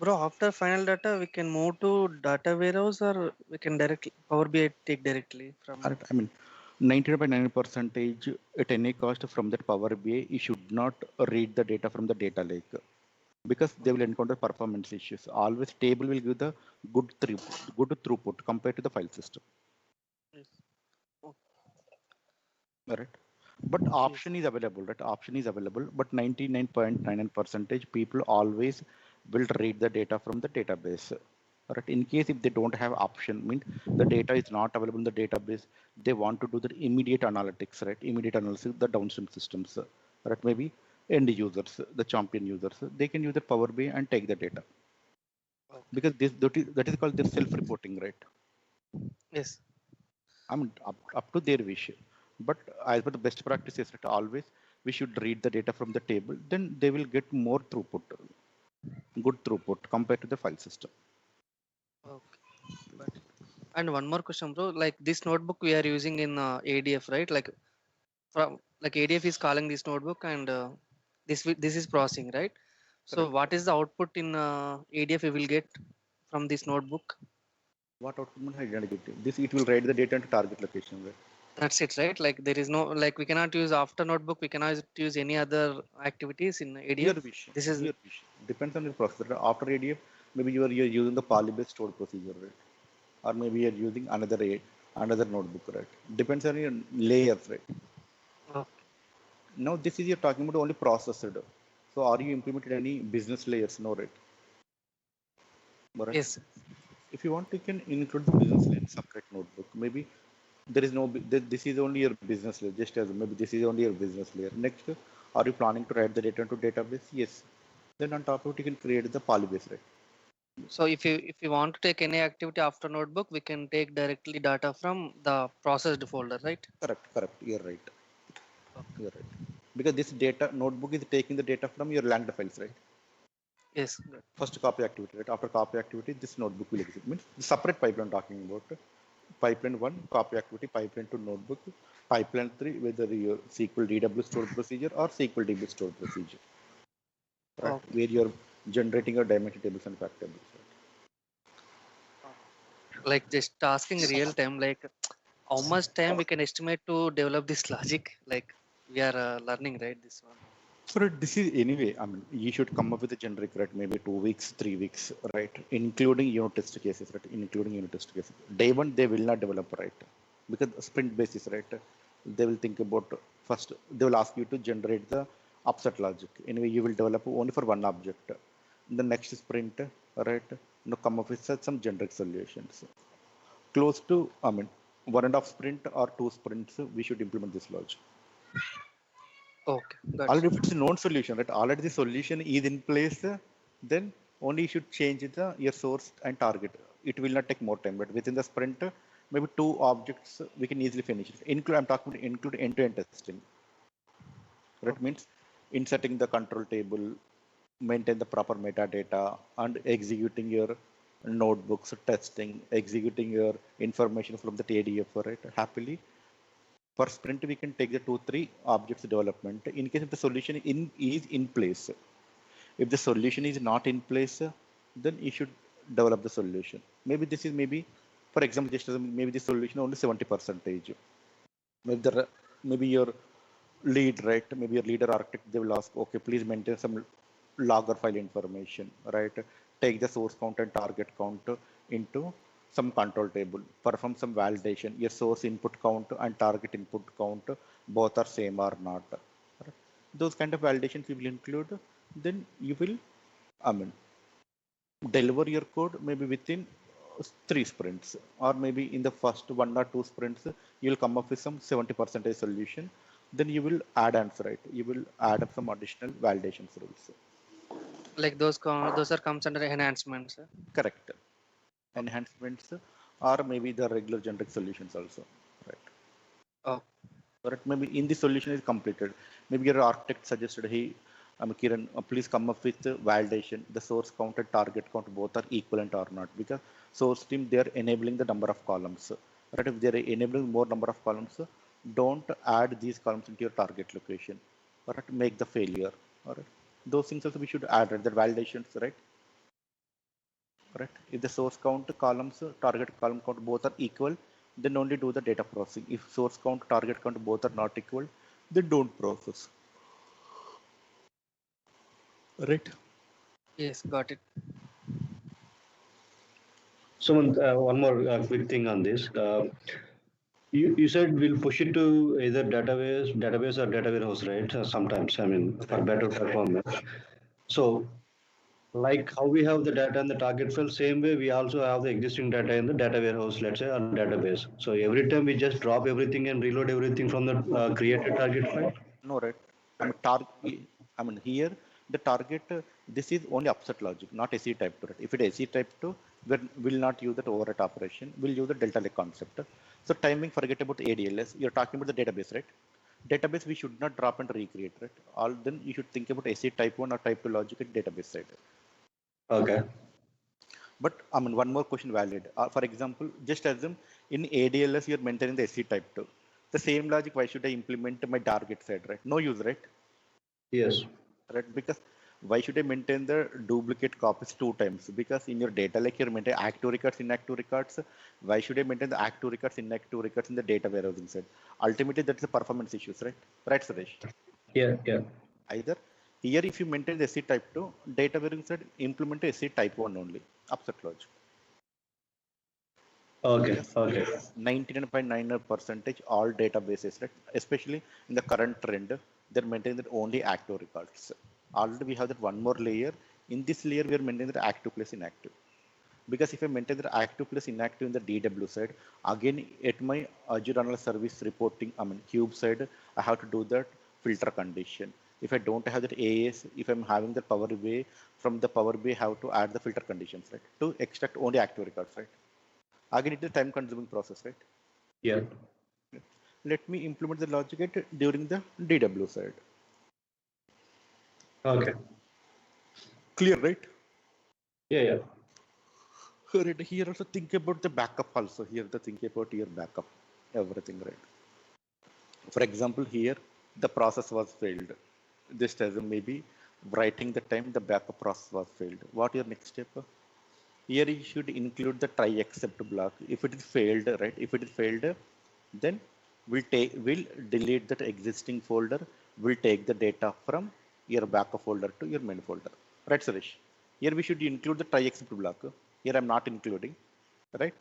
bro, after final data, we can move to data warehouse or we can directly Power BI take directly from. I mean, 99.9% at any cost from that Power BI, you should not read the data from the data lake because they will encounter performance issues. Always table will give the good throughput compared to the file system. Yes. Oh, Right. But option is available, right? Option is available, but 99.99% people always will read the data from the database. Right. In case if they don't have option, means the data is not available in the database, they want to do the immediate analytics, right? Immediate analysis, the downstream systems, right? Maybe end users, the champion users, they can use the Power BI and take the data okay. because that is called their self-reporting, right? Yes. I mean, up to their wish. But as per the best practices, that always we should read the data from the table. Then they will get more throughput, good throughput compared to the file system. Okay. Got it. And one more question, bro. Like this notebook we are using in ADF, right? Like from like ADF is calling this notebook and this is processing, right? So Correct. what is the output in ADF we will get from this notebook? What output I didn't get it. This it will write the data into target location, right? That's it, right? Like there is no like we cannot use after notebook. We cannot use any other activities in Your ADF. wish. This is Your wish. Depends on the processor. After ADF, maybe you're using the poly-based stored procedure, right? Or maybe you're using another notebook, right? Depends on your layers, right? oh, Now this is you're talking about only processor. So are you implemented any business layers? No, right? Right. yes. If you want, you can include the business layer in separate notebook. Maybe there is no, this is only your business layer, just as maybe this is only your business layer. Next, are you planning to write the data into database? Yes. Then on top of it, you can create the polybase, right? So if you want to take any activity after notebook, we can take directly data from the processed folder, right? Correct. You're right. Okay. You're right. Because this data notebook is taking the data from your langed files, right? Yes. Good. First copy activity, right? After copy activity, this notebook will exist. Means the separate pipeline talking about. Pipeline 1, copy activity, pipeline 2, notebook, pipeline 3, whether your SQL DW stored procedure or SQL DB stored procedure, right? Okay. Where you're generating your dimension tables and fact tables, right? Like just asking real time, like how much time we can estimate to develop this logic? Like we are learning, right? This one. So this is anyway, I mean, you should come up with a generic, right? Maybe 2 weeks, 3 weeks, right? Including unit test cases, right? Including unit test cases. Day one, they will not develop, right? Because sprint basis, right? They will think about first, they will ask you to generate the upset logic. Anyway, you will develop only for one object. In the next sprint, right? Come up with some generic solutions. Close to, I mean, 1.5 sprint or 2 sprints, we should implement this logic. Okay. Got Already it. if it's a known solution, right? Already the solution is in place, then only you should change your source and target. It will not take more time, but within the sprint, maybe 2 objects we can easily finish it. I'm talking about include end-to-end testing. That Okay. means inserting the control table, maintain the proper metadata, and executing your notebooks, testing, executing your information from the ADF, right? Happily, per sprint, we can take the 2-3 objects development. In case if the solution is in place, if the solution is not in place, then you should develop the solution. Maybe this is maybe, for example, just as maybe the solution only 70%. Maybe maybe your lead, right? Maybe your leader architect, they will ask, okay, please maintain some logger file information, right? Take the source count and target count into some control table, perform some validation, your source input count and target input count, both are same or not. Right? Those kind of validations you will include, then you will, I mean, deliver your code maybe within 3 sprints, or maybe in the first 1 or 2 sprints you'll come up with some 70% solution. Then you will add answer, right? You will add up some additional validations rules. Like those are comes under enhancements. Correct. Enhancements, or maybe the regular generic solutions also, right? Oh. Right, maybe in the solution is completed, maybe your architect suggested, hey, Kiran, please come up with validation, the source count and target count both are equivalent or not, because source team, they are enabling the number of columns, right? If they are enabling more number of columns, don't add these columns into your target location, right? Make the failure, all right? Those things also we should add, right? The validations, right? If the source count columns, target column count both are equal, then only do the data processing. If source count, target count both are not equal, then don't process. Right? Yes, got it. So one more quick thing on this. You said we'll push it to either database or data warehouse, right? Sometimes, I mean, for better performance. So, like how we have the data in the target file, same way we also have the existing data in the data warehouse, let's say, or database. So every time we just drop everything and reload everything from the created target file. No, right? I mean, here the target, this is only upset logic, not SE type 2. Right? If it is SE type 2, we will not use that overwrite operation. We'll use the delta like concept. So timing, forget about ADLS. You're talking about the database, right? Database we should not drop and recreate, right? All then you should think about SE type 1 or type 2 logic at database side. Okay. But I mean, one more question valid. For example, just assume in ADLS you're maintaining the SE type 2. The same logic, why should I implement my target side, right? No use, right? Yes. Right? Because why should I maintain the duplicate copies 2 times? Because in your data lake, you're maintaining active records, inactive records. Why should I maintain the active records, inactive records in the data warehousing side? Ultimately, that's the performance issues, right? Right, Suresh? Yeah, yeah. Either here, if you maintain the SE type 2, data warehousing side, implement SE type 1 only. Upset logic. Okay, okay. 99.99% all databases, right? Especially in the current trend, they're maintaining that only active records. Already we have that one more layer. In this layer, we are maintaining the active plus inactive. Because if I maintain the active plus inactive in the DW side, again at my Azure Analyst Service reporting, I mean Cube side, I have to do that filter condition. If I don't have that AS, if I'm having the Power BI, from the Power BI, I have to add the filter conditions, right? To extract only active records, right? Again, it is a time consuming process, right? Yeah. Let me implement the logic during the DW side. Okay. Clear, right? Yeah, yeah. Right. Here also think about the backup also. Here the think about your backup, everything, right? For example, here the process was failed. This as maybe writing the time the backup process was failed. What your next step? Here you should include the try except block. If it is failed, right? If it is failed, then we'll delete that existing folder. We'll take the data from your backup folder to your main folder. Right, Suresh? Here we should include the try except block. Here I'm not including, right?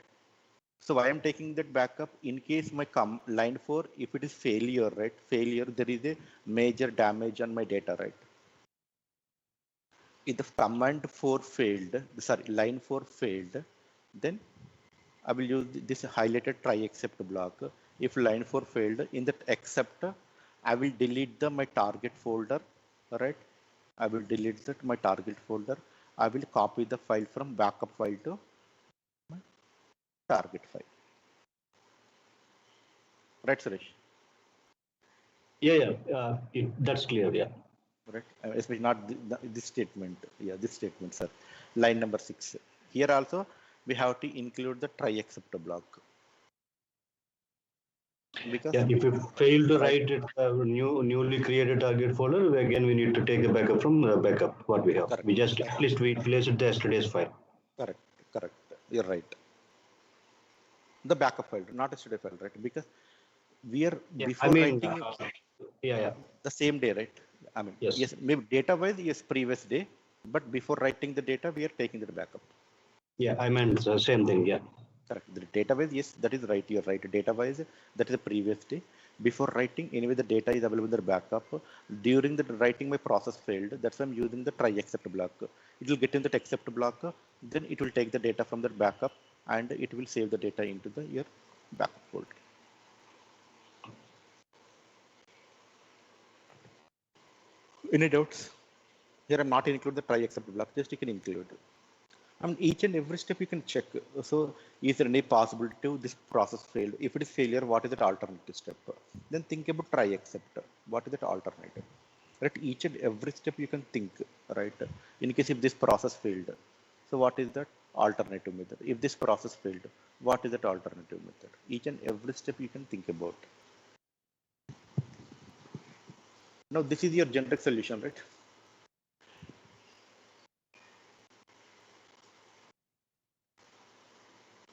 So I am taking that backup in case my line 4, if it is failure, right? Failure, there is a major damage on my data, right? If the command 4 failed, sorry, line 4 failed, then I will use this highlighted try except block. If line 4 failed, in that except, I will delete my target folder, right? I will delete my target folder. I will copy the file from backup file to my target file. Right, Suresh? Yeah, yeah. That's clear. Yeah. Right? Especially not this statement. Yeah, this statement, sir. Line number 6. Here also, we have to include the try except block. Because Yeah, if we fail to right, write it newly created target folder, again we need to take the backup from the backup what we have. correct, We just at least we place it yesterday's file. correct, correct. You're right. The backup file, not a studio file, right? Because we are Yeah, I before mean, writing yeah. the same day, right? I mean, Yes. yes, maybe data wise, yes, previous day, but before writing the data, we are taking the backup. Yeah, I meant the same thing. Yeah. Correct. The database, yes, that is right. You're right. Database, that is the previous day. Before writing, anyway, the data is available in the backup. During the writing, my process failed. That's why I'm using the try except block. It will get in that except block. Then it will take the data from the backup and it will save the data into your backup folder. Any doubts? Here I'm not include the try except block. Just you can include. I mean, each and every step you can check. So, is there any possibility to this process failed? If it is failure, what is that alternative step? Then think about try except. What is that alternative? Right? Each and every step you can think. Right? In case if this process failed, so what is that alternative method? If this process failed, what is that alternative method? Each and every step you can think about. Now, this is your generic solution, right?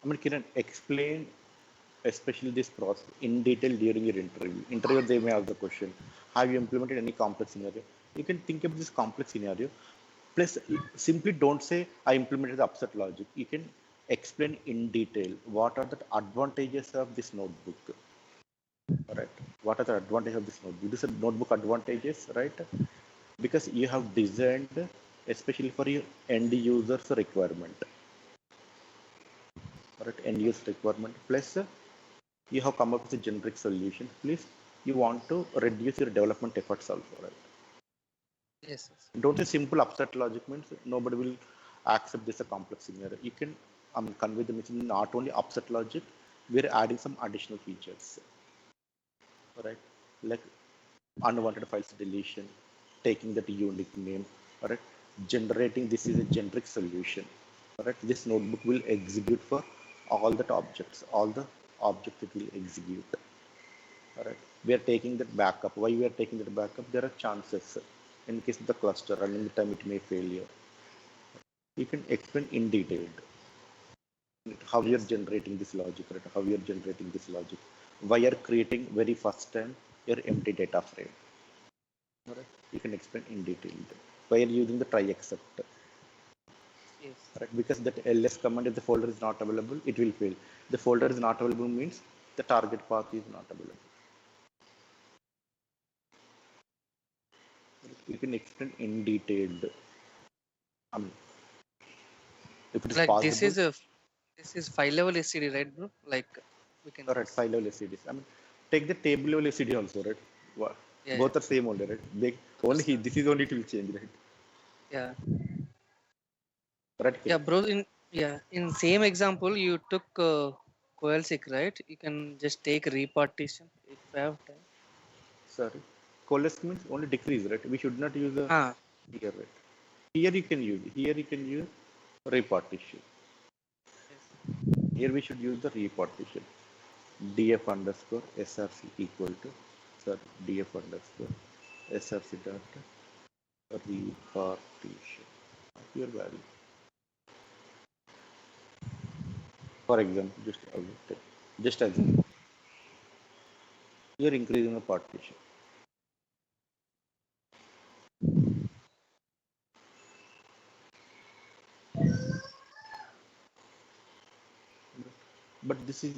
I mean, can I explain especially this process in detail during your interview. Interviewer, they may ask the question, have you implemented any complex scenario? You can think of this complex scenario. Plus, simply don't say, I implemented the upset logic. You can explain in detail what are the advantages of this notebook. Right? What are the advantages of this notebook? This is notebook advantages, right? Because you have designed especially for your end users requirement. Right? End user requirement. Plus, you have come up with a generic solution. Please, you want to reduce your development efforts also, right? Yes. Don't say simple upset logic means nobody will accept this a complex scenario. You can convey the message not only upset logic, we're adding some additional features, right? Like unwanted files deletion, taking that unique name, right? Generating this is a generic solution, right? This notebook will execute for all the objects it will execute. All right, we are taking that backup. Why we are taking that backup? There are chances in case of the cluster running the time it may failure. You can explain in detail how you are generating this logic, right? How you are generating this logic. Why you are creating very first time your empty data frame. All right, you can explain in detail. Why you are using the try except. Yes. Right, because that ls command, if the folder is not available, it will fail. The folder is not available means the target path is not available. You can explain in detailed. If it is Like possible, this is 5-level SCD, right, bro? Like we can right, 5-level SCDs. Take the table level SCD also, right? yeah, Both are same only, right? Only this is only it will change, right? yeah. Right, Yeah, Kiran? bro. In same example, you took Coalsic, right? You can just take repartition if you have time. Sorry. Coalesce means only decrease, right? We should not use a Ah, here, right? Here you can use repartition. yes. Here we should use the repartition. df underscore src equal to, sorry, df underscore src dot repartition of your value. For example, just assume you're increasing the partition. But this is,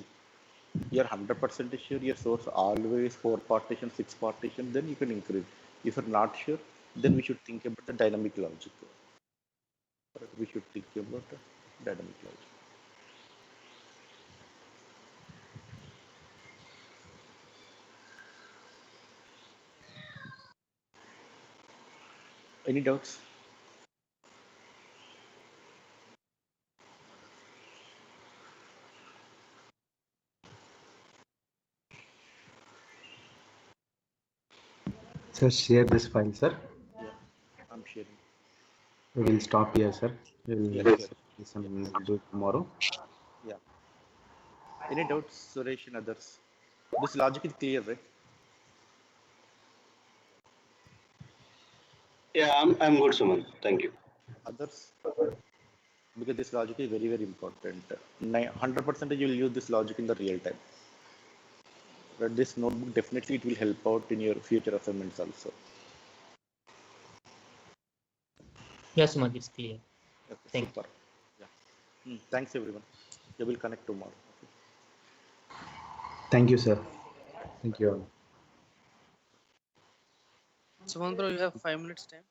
you're 100% sure your source always 4 partition, 6 partition, then you can increase. If you're not sure, then we should think about the dynamic logic. We should think about the dynamic logic. Any doubts? Sir, share this file, sir. Yeah, I'm sharing. We will stop here, sir. We will Yes. do it tomorrow. Yeah. Any doubts, Suresh and others? This logic is clear, right? Yeah, I'm good, Suman. Thank you. Others? Because this logic is very, very important. 100% you will use this logic in the real time. But this notebook definitely it will help out in your future assignments also. Yes, Sumant, it's clear. Okay, Thank super. Yeah. Thanks everyone. We will connect tomorrow. Okay. Thank you, sir. Thank you all. Suman, bro, you have 5 minutes time.